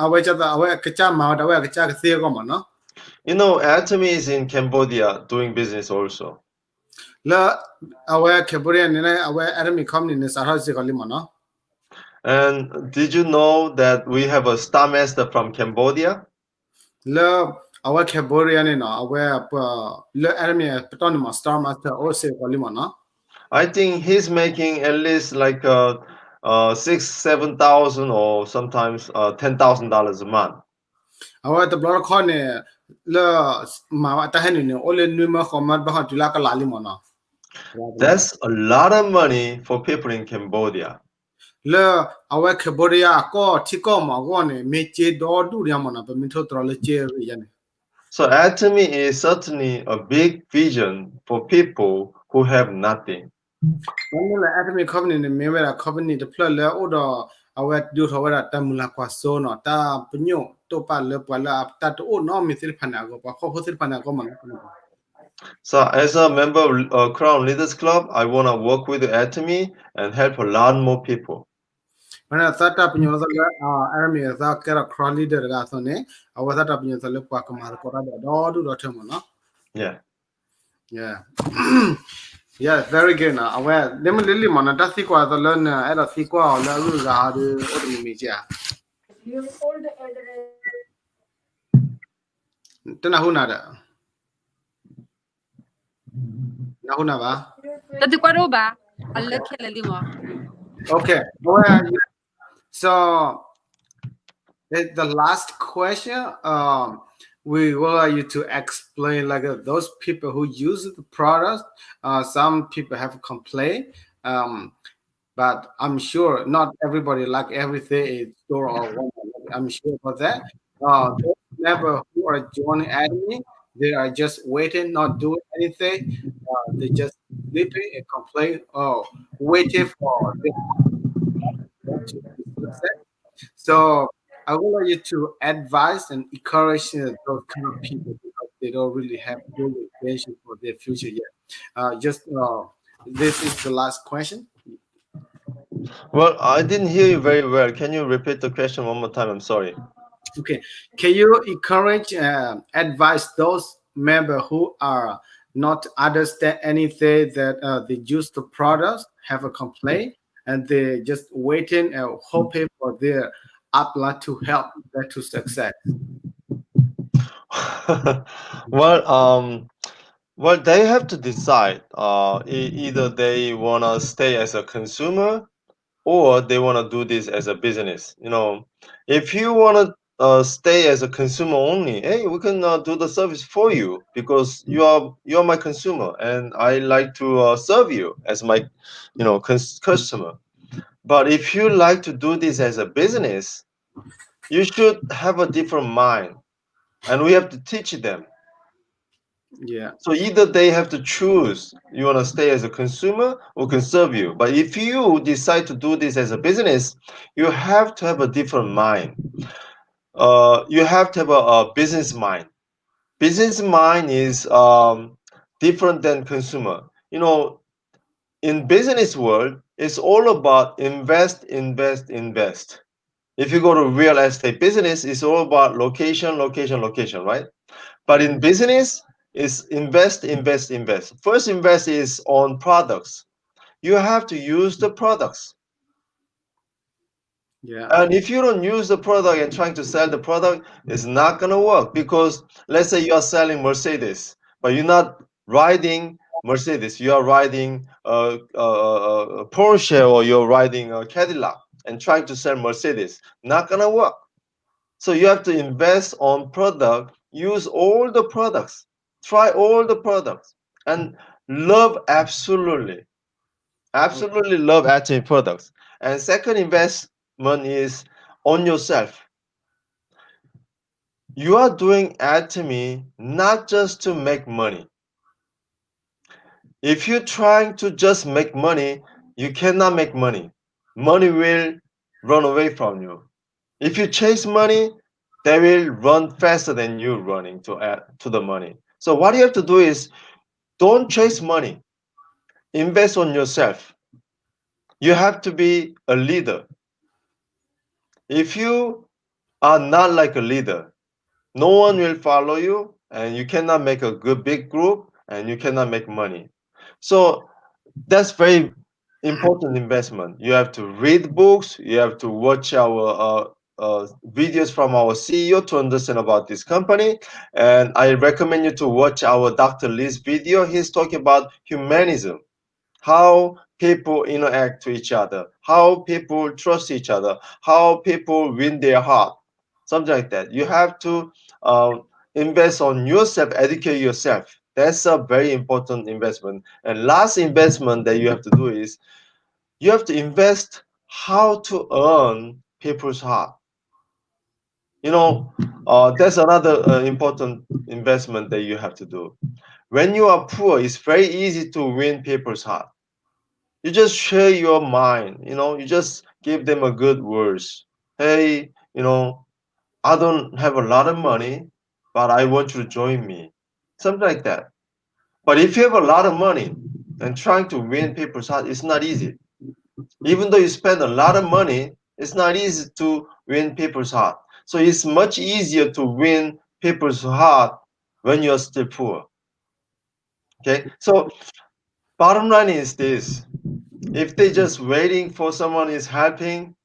าไว้จะเอาไว้กระจายมาเอาไว้กระจายเสียก็มันเนาะ You know, Atomy is in Cambodia doing business also. แล้วเอาไว้แคบเรียนเนี่ยเอาไว้แอดมิคอมนี่เนี่ยสาธารณสุขลิมันเนาะ And did you know that we have a star master from Cambodia? แล้วเอาไว้แคบเรียนเนี่ยเนาะเอาไว้แล้วแอดมิเป็นต้นมาสตาร์มาสเตอร์โอเซ่ก็ลิมันเนาะ I think he's making at least like 6,000-7,000 or sometimes $10,000 a month. เอาไว้แต่บล็อกคอนเนี่ยแล้วมาว่าแต่ให้เนี่ยโอเลนนิมาคอมมาบ้านจุฬาก็ลาลิมันเนาะ That's a lot of money for people in Cambodia. แล้วเอาไว้แคบเรียก็ที่ก็มาว่าเนี่ยไม่เจดอดูเรียมันนะเป็นมิถุตรเลยเจออย่างนี้ So Atomy is certainly a big vision for people who have nothing. วันนี้แหละแอดมิคอมนี่เนี่ยไม่เวลาคอมนี่จะเพลิดแล้วโอ้ดอเอาไว้ดูเท่าไหร่แต่มูลค่าโซนเนาะแต่ปัญญาตัวปลาเลือปลาแต่ตัวโอ้น้องมีสิริพันธ์ก็ปะเขาสิริพันธ์ก็มัน So as a member of Crown Leaders Club, I want to work with Atomy and help a lot more people. มันสัตว์ปัญญาสัตว์แอดมิสัตว์แค่ครอลลีเดอร์ก็ส่วนนี้เอาไว้สัตว์ปัญญาสัตว์ปากก็มาก็ได้ดอดูดอเท่ามันเนาะ Yeah. yeah yeah very good นะเอาไว้เดี๋ยวมันลิลิมันนะถ้าสิกว่าจะเล่นไอ้เราสิกว่าแล้วรู้จะหาดูโอ้ดูมีเจ้าตัวน่าหุ่นน่ะเด้อน่าหุ่นน่ะปะ แต่ดีกว่ารู้ป่ะอันเล็กแค่เลยมั้ง okay well so the last question we would like you to explain like those people who use the product some people have complained but I'm sure not everybody like everything is store or one. I'm sure about that those members who are joining admin they are just waiting not doing anything they just sleeping and complain waiting for them to be success. So I would like you to advise and encourage those kind of people because they don't really have good intention for their future yet. This is the last question. Well, I didn't hear you very well. Can you repeat the question one more time? I'm sorry. Okay. Can you encourage, advise those members who are not understand anything that they use the products, have a complaint, and they just waiting and hoping for their upline to help them to success? Well, they have to decide. Either they wanna stay as a consumer or they wanna do this as a business. You know, if you wanna stay as a consumer only. Hey, we can do the service for you because you're my consumer, and I like to serve you as my, customer. But if you like to do this as a business, you should have a different mind, and we have to teach them. Yeah. So either they have to choose you want to stay as a consumer or can serve you. But if you decide to do this as a business, you have to have a different mind. You have to have a business mind. Business mind is different than consumer. In business world, it's all about invest, invest, invest. If you go to real estate business, it's all about location, location, location, right? But in business, it's invest, invest, invest. First invest is on products. You have to use the products. Yeah. And if you don't use the product and trying to sell the product, it's not gonna work because let's say you are selling Mercedes, but you're not riding Mercedes. You are riding a Porsche or you're riding a Cadillac and trying to sell Mercedes. Not gonna work. So you have to invest on product, use all the products, try all the products, and love absolutely love Atomy products. And second investment is on yourself. You are doing Atomy not just to make money. If you're trying to just make money, you cannot make money. Money will run away from you. If you chase money, they will run faster than you running to the money. So what you have to do is don't chase money. Invest on yourself. You have to be a leader. If you are not like a leader, no one will follow you and you cannot make a good big group and you cannot make money. So that's very important investment. You have to read books. You have to watch our videos from our CEO to understand about this company. And I recommend you to watch our Dr. Lee's video. He's talking about humanism, how people interact to each other, how people trust each other, how people win their heart, something like that. You have to invest on yourself, educate yourself. That's a very important investment. And last investment that you have to do is you have to invest how to earn people's heart. That's another important investment that you have to do. When you are poor, it's very easy to win people's heart. You just share your mind, you just give them a good words. Hey, I don't have a lot of money, but I want you to join me, something like that. But if you have a lot of money and trying to win people's heart, it's not easy. Even though you spend a lot of money, it's not easy to win people's heart. So it's much easier to win people's heart when you're still poor. Okay, so bottom line is this: if they just waiting for someone is helping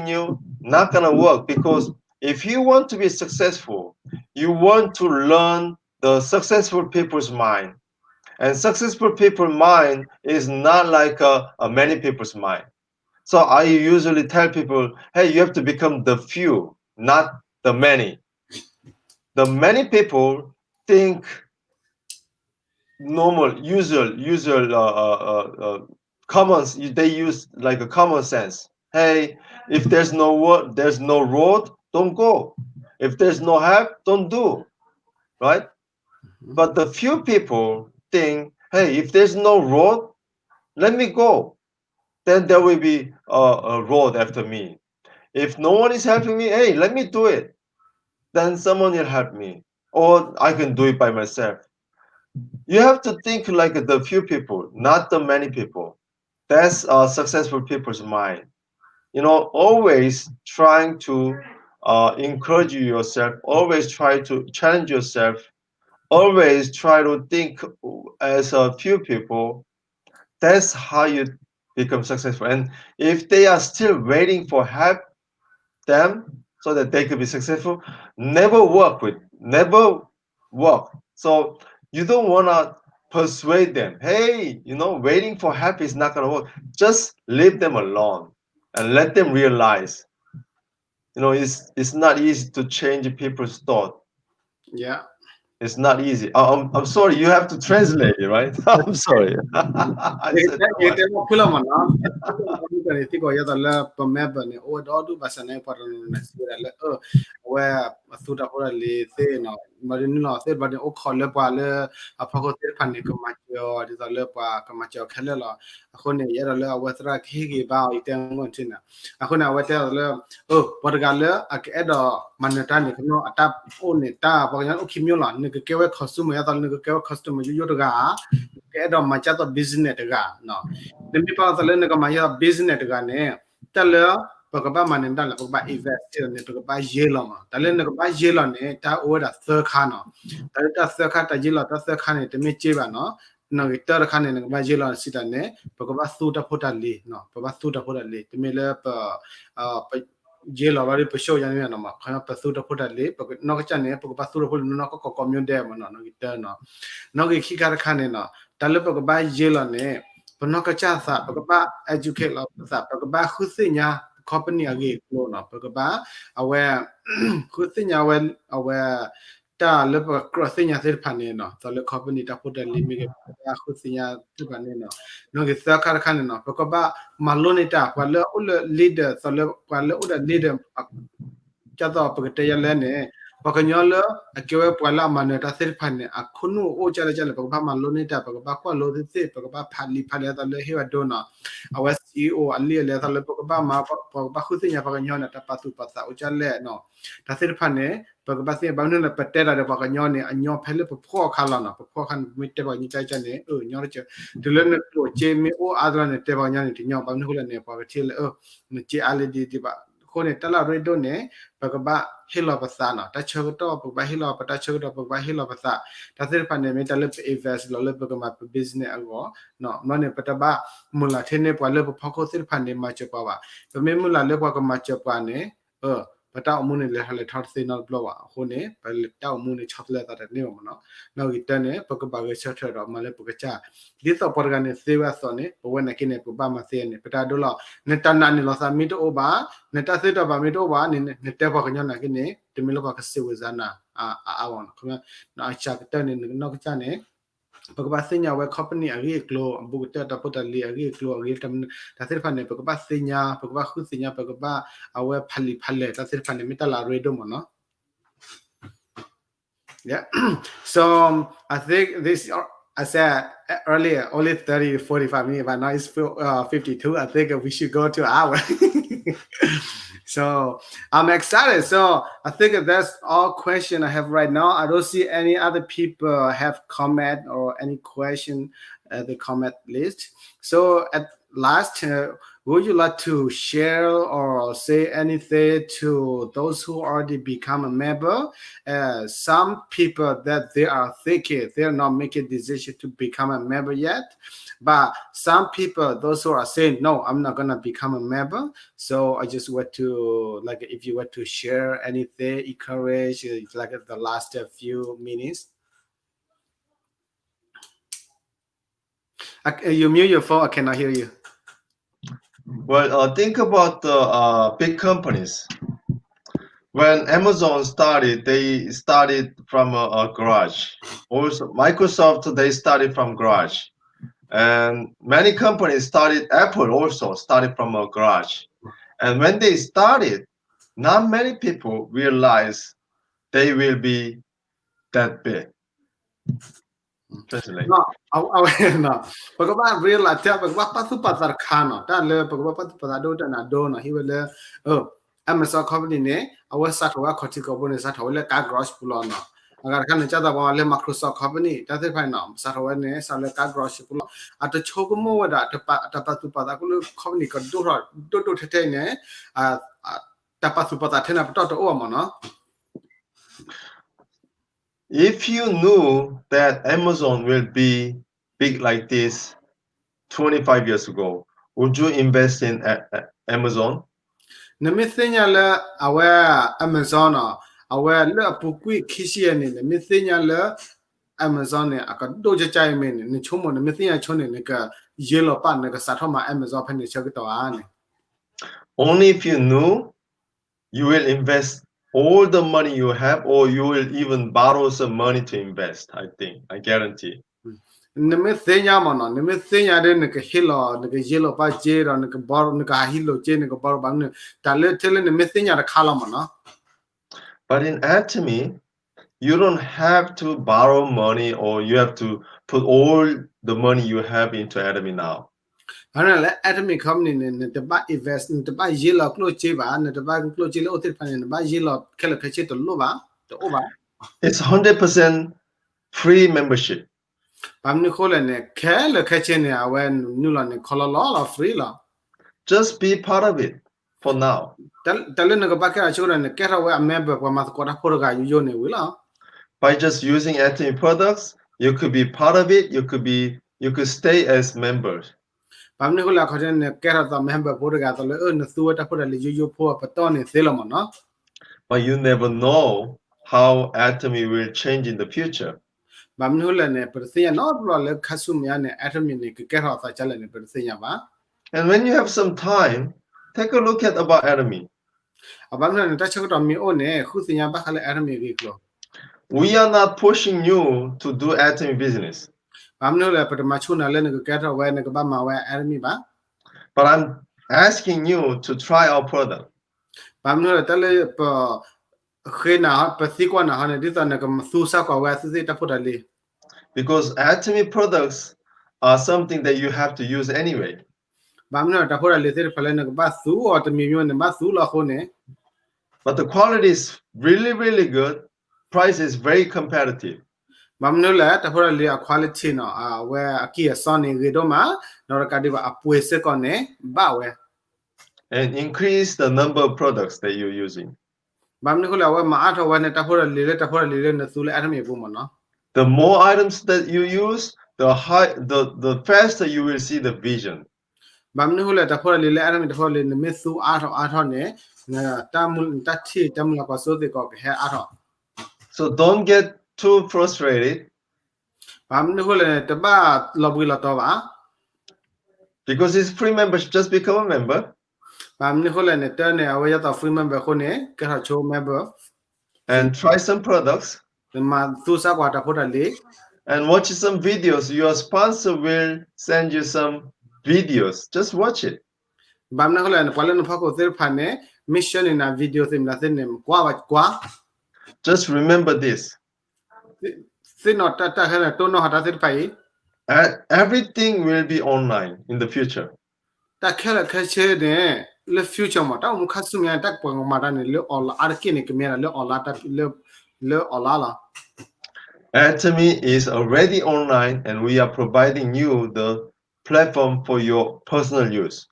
you, not gonna work. Because if you want to be successful, you want to learn the successful people's mind. And successful people's mind is not like a many people's mind. So I usually tell people, hey, you have to become the few, not the many. The many people think normal, usual commons. They use like a common sense. Hey, if there's no road, don't go. If there's no help, don't do. Right? But the few people think, hey, if there's no road, let me go. Then there will be a road after me. If no one is helping me, hey, let me do it. Then someone will help me, or I can do it by myself. You have to think like the few people, not the many people. That's successful people's mind. Always trying to encourage yourself, always try to challenge yourself, always try to think as a few people. That's how you become successful. And if they are still waiting for help, them so that they could be successful, never work. So you don't want to persuade them, hey, waiting for help is not going to work. Just leave them alone and let them realize it's not easy to change people's thought. Yeah. It's not easy. I'm sorry, you have to translate it, right? I'm sorry. I said too much. Ite mo pula mana. Ite ni tiko ya dala pemeba ni. O do du basa na para na sira le. Wa suda ora le te na. Mari ni na te ba ni o khole pa le apa ko te phan ni ko ma cho di dala pa ka ma cho khale la. Ako ni ya dala wa tra khi ki ba ite ngon tin na. Ako na wa te dala por ga le ak edo manata ni ko atap o ni ta pa ya o kimyo la ni ke wa customer ya dala ni ke wa customer yo yo ga cái đó mà chắc là business cả nó nên bị bao giờ lên cái mà ya business cả nè ta lỡ bác bà mà nên ta là bác bà invest nên bác bà dễ lắm ta lên cái bà dễ lắm nè ta ở đó sơ khăn nó ta sơ khăn ta dễ lắm ta sơ khăn này ta mới chế vào nó cái tơ khăn này cái bà dễ lắm xí ta nè bác bà su ta phụ ta li nó bác bà su ta phụ ta li ta mới là dễ lắm rồi bây giờ như nó mà khi bác su ta phụ ta li bác nó cái chân này bác bà su ta phụ nó có community mà nó cái tơ nó cái khi cái khăn này nó ta lúc bác bà dễ lắm nè bác nó cái cha sa bác bà educate là sa bác bà khuyết sinh nha company agi lo na bác bà aware khuyết sinh nha aware ta lúc bác cross sinh nha thế phản nè nó ta lúc company ta phụ ta li mi cái khuyết sinh nha thế phản nè nó cái sa cái khăn nè bác bà mà lo nè ta qua lúc leader ta lúc qua lúc leader cha đó bác tay lên nè bác nhau là cái qua là mà nó ta thế phản nè khunu ô cha là bác bà mà lo nè ta bác bà qua lo thế bác bà phản ta lúc hiểu đó nó our CEO ali le ta le bác bà mà bác khuyết sinh nha bác nhau là ta patu pata ô cha le nó ta thế phản nè bác bà sẽ bao nhiêu là bật tay ra bác nhau nè anh nhau phải là bác khoa khăn là nó bác khoa khăn mới tay bác như trái chân nè nhau là chứ từ lên nó tuổi chế mi ô adra nè tay bác nhau nè thì nhau bao nhiêu là nè bác chế là nó chế ali đi bácคนเนี่ยตลาดเรดโดเนี่ยปกบ้าฮิลาภาษาเนาะถ้าเชื่อก็ปกบ้าฮิลาภาษาเชื่อก็ปกบ้าฮิลาภาษาถ้าเสร็จพันเนี่ยมันจะเริ่มอินเวสต์แล้วเริ่มปกมาเป็นบิสเนสอะไรเนาะมันเนี่ยปกบ้ามูลค่าเนี่ยพอเริ่มพอเขาเสร็จพันเนี่ยมาจบว่าแต่ไม่มูลค่าเริ่มพอก็มาจบว่าเนี่ยปะตาอมูเนี่ยเลยหาเลยทอดเส้นนอตบล็อกคนเนี่ยไปเลยตาอมูเนี่ยชอบเลยแต่เนี่ยมันเนาะแล้วอีกแต่เนี่ยปกบ้าก็เชื่อเธอเรามาเลยปกจ้าดิสอปอร์กันเนี่ยเซวาสอนเนี่ยปกวันนักเนี่ยปกบ้ามาเสียเนี่ยปะตาดูละเนี่ยตอนนั้นเนี่ยเราสามีตัวโอบาเนี่ยตาเสร็จตัวบ้ามีตัวบ้าเนี่ยเตะพอกันยังนักเนี่ยจะมีลูกก็เซวซานะวันคือเนี่ยน่าจะแต่เนี่ยนอกจากเนี่ยปกบ้าเสียเนี่ยว่า company อะไรกลัวบุกเตะตาพุทธลีอะไรกลัวอะไรทำถ้าเสร็จพันเนี่ยปกบ้าเสียเนี่ยปกบ้าคุ้นเสียเนี่ยปกบ้าเอาไว้พัลเลยถ้าเสร็จพันเนี่ยไม่ตลาดเรดโดมันเนาะ Yeah. So I think this I said earlier only 30 to 45 minutes, but now it's 52. I think we should go to an hour. So I'm excited. So I think that's all question I have right now. I don't see any other people have comment or any question at the comment list. So at last, would you like to share or say anything to those who already become a member? Some people that they are thinking they're not making decision to become a member yet, but some people, those who are saying no, I'm not gonna become a member. So I just want to like if you were to share anything, encourage like the last few minutes. You mute your phone. I cannot hear you. Well, think about the big companies. When Amazon started, they started from a garage. Also, Microsoft, they started from garage. And many companies started, Apple also started from a garage. And when they started, not many people realized they will be that big. Translate. No, no. Pagkaba real atia pagkaba patu patar khano. Ta le pagkaba patu patado ta na do na hi wele Amazon company ne awa satwa khoti ko bone satwa le ka gross pulo no. Agar kan cha da ba le Microsoft company ta te phai no satwa ne sa le ka gross pulo. Ato chogomo wada ta patu pata ko company ko do the ne ta patu pata thena pato to o mo no. If you knew that Amazon will be big like this 25 years ago, would you invest in Amazon? Namithenya le awa Amazon awa le pukui kishia ni namithenya le Amazon ne aka doje chai me ni chomo namithenya chone ne ka yellow pan ne ka satoma Amazon phane chak to ane. Only if you knew you will invest all the money you have, or you will even borrow some money to invest. I think, I guarantee. Neme senya mana, neme senya de neke hilo, neke yelo pa jera, neke bar, neke hilo je, neke bar bang, tale tele neme senya de kala mana. But in Atomy, you don't have to borrow money, or you have to put all the money you have into Atomy now. Hana le atomy company ne te ba invest ne te ba yelo klo je ba, ne te ba klo je le otir pa ne ba yelo kele kache to lo ba, to o ba. It's 100% free membership. Pam ni khole ne kele kache ne awen nula ne kola la free la. Just be part of it for now. Tale ne ba ka chura ne kera we a member kwa ma ko da poro ga yu ne wila. By just using Atomy products, you could be part of it. You could stay as members. Pam ni khole khore ne kera ta member poro ga to le ne su ta poro le yu po pa to ne selo mo no. But you never know how Atomy will change in the future. Pam ni khole ne per se no bro le khasum ya ne atomy ne kera ta chale ne per se ya ba. And when you have some time, take a look at about Atomy. Abang ne ta chok to mi o ne khu se ya ba khale atomy gi klo. We are not pushing you to do Atomy business, Pam ni khole per ma chu na le ne kera we ne ba ma we atomy ba. but I'm asking you to try our product. Pam ni khole tale pa khi na pa si kwa na ha ne di ta ne ka su sa kwa we si ta pura le. Because Atomy products are something that you have to use anyway. Pam ni ta pura le se phale ne ba su o ta mi mi ne ba su la kho ne. But the quality is really, really good. Price is very competitive. Pam ni le ta pura le quality no we ki a son ni ge do ma no ka di ba a pwe se ko ne ba we. And increase the number of products that you're using. Pam ni khole we ma a tho we ne ta pura le ne su le atomy bu mo no. The more items that you use, the faster you will see the vision. Bam ni khole ta pura le atomy ta pura le ne me su a tho ne na ta mu ta thi ta mu la ko so de ko he a tho. So don't get too frustrated, Pam ni khole ne ta ba lo bu la to ba. because it's free membership. Just become a member Pam ni khole ne ta ne awe ya ta free member ko ne ka cho member and try some products ne ma su sa kwa ta pura le. and watch some videos. Your sponsor will send you some videos. Just watch it. Bam ni khole ne pale no pha ko ser pha ne mission in a video sim la sen ne kwa ba kwa. Just remember this. Sin no ta ta ha to no ha ta ser pai. Everything will be online in the future. Ta khela khache ne le future ma ta mu khasu mya ta ko ma ta ne le all ar ki ne ke me le all ta le all la. Atomy is already online, and we are providing you the platform for your personal use.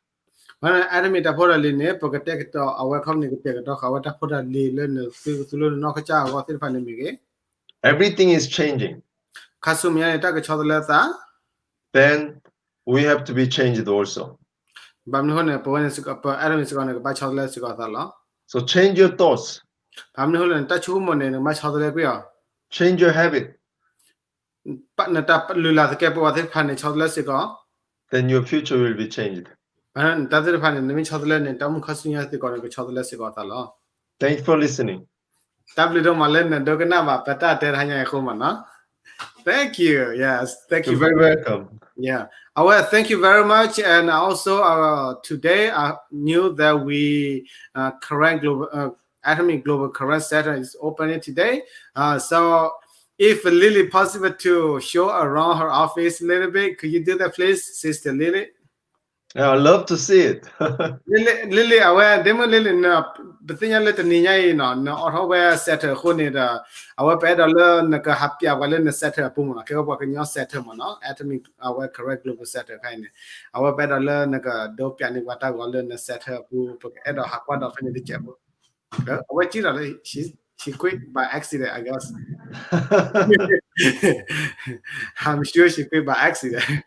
Mana atomy ta pora le ne ko te to awe khom ne ke te to kha ta pora le ne su lo no kha cha ko sir pha ne mi ke. Everything is changing. Khasu mya ta ke chod le ta. Then we have to be changed also. Bam ni hone po ne su ka atomy su ka ne ba chod le su ka ta la. So change your thoughts, Bam ni hone ta chu mo ne ma chod le ku ya. change your habit, Pa na ta lu la ke po wa sir pha ne chod le su ka. then your future will be changed. Mana ta sir pha ne mi chod le ne ta mu khasu nya su ka ne ke chod le su ka ta la. Thanks for listening. Tabli do ma le ne do ke na ba pa ta te ha nya ko ma na. Thank you. Yes, thank you You're very very much. welcome. Yeah. Well, thank you very much. And also, today I knew that we current global Atomy Global Current Center is opening today. So, if Lily possible to show around her office a little bit, could you do that, please, Sister Lily? I love to see it. Lily, aware demo Lily no, but thing let the niya no or where set her honey the our better learn the happy our learn set her puma, okay, what can you set her no atomic our correct global set her kind our better learn the dope and what I will learn set her who at a hakwa of any chapel. What you she quit by accident, I guess. I'm sure she quit by accident.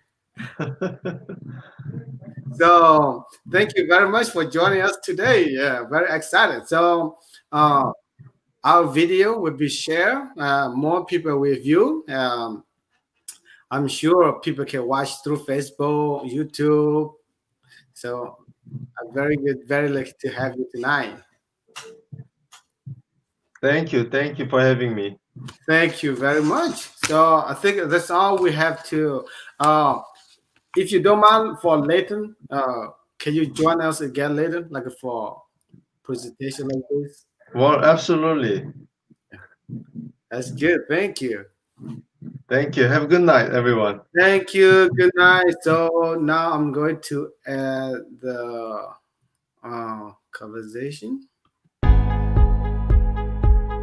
So thank you very much for joining us today. Yeah, very excited. So our video will be shared. More people will view. I'm sure people can watch through Facebook, YouTube. So I'm very good, very lucky to have you tonight. Thank you. Thank you for having me. Thank you very much. So I think that's all we have to. If you don't mind, for Leighton, can you join us again later, like for presentation like this? Well, absolutely. That's good. Thank you. Thank you. Have a good night, everyone. Thank you. Good night. So now I'm going to add the conversation.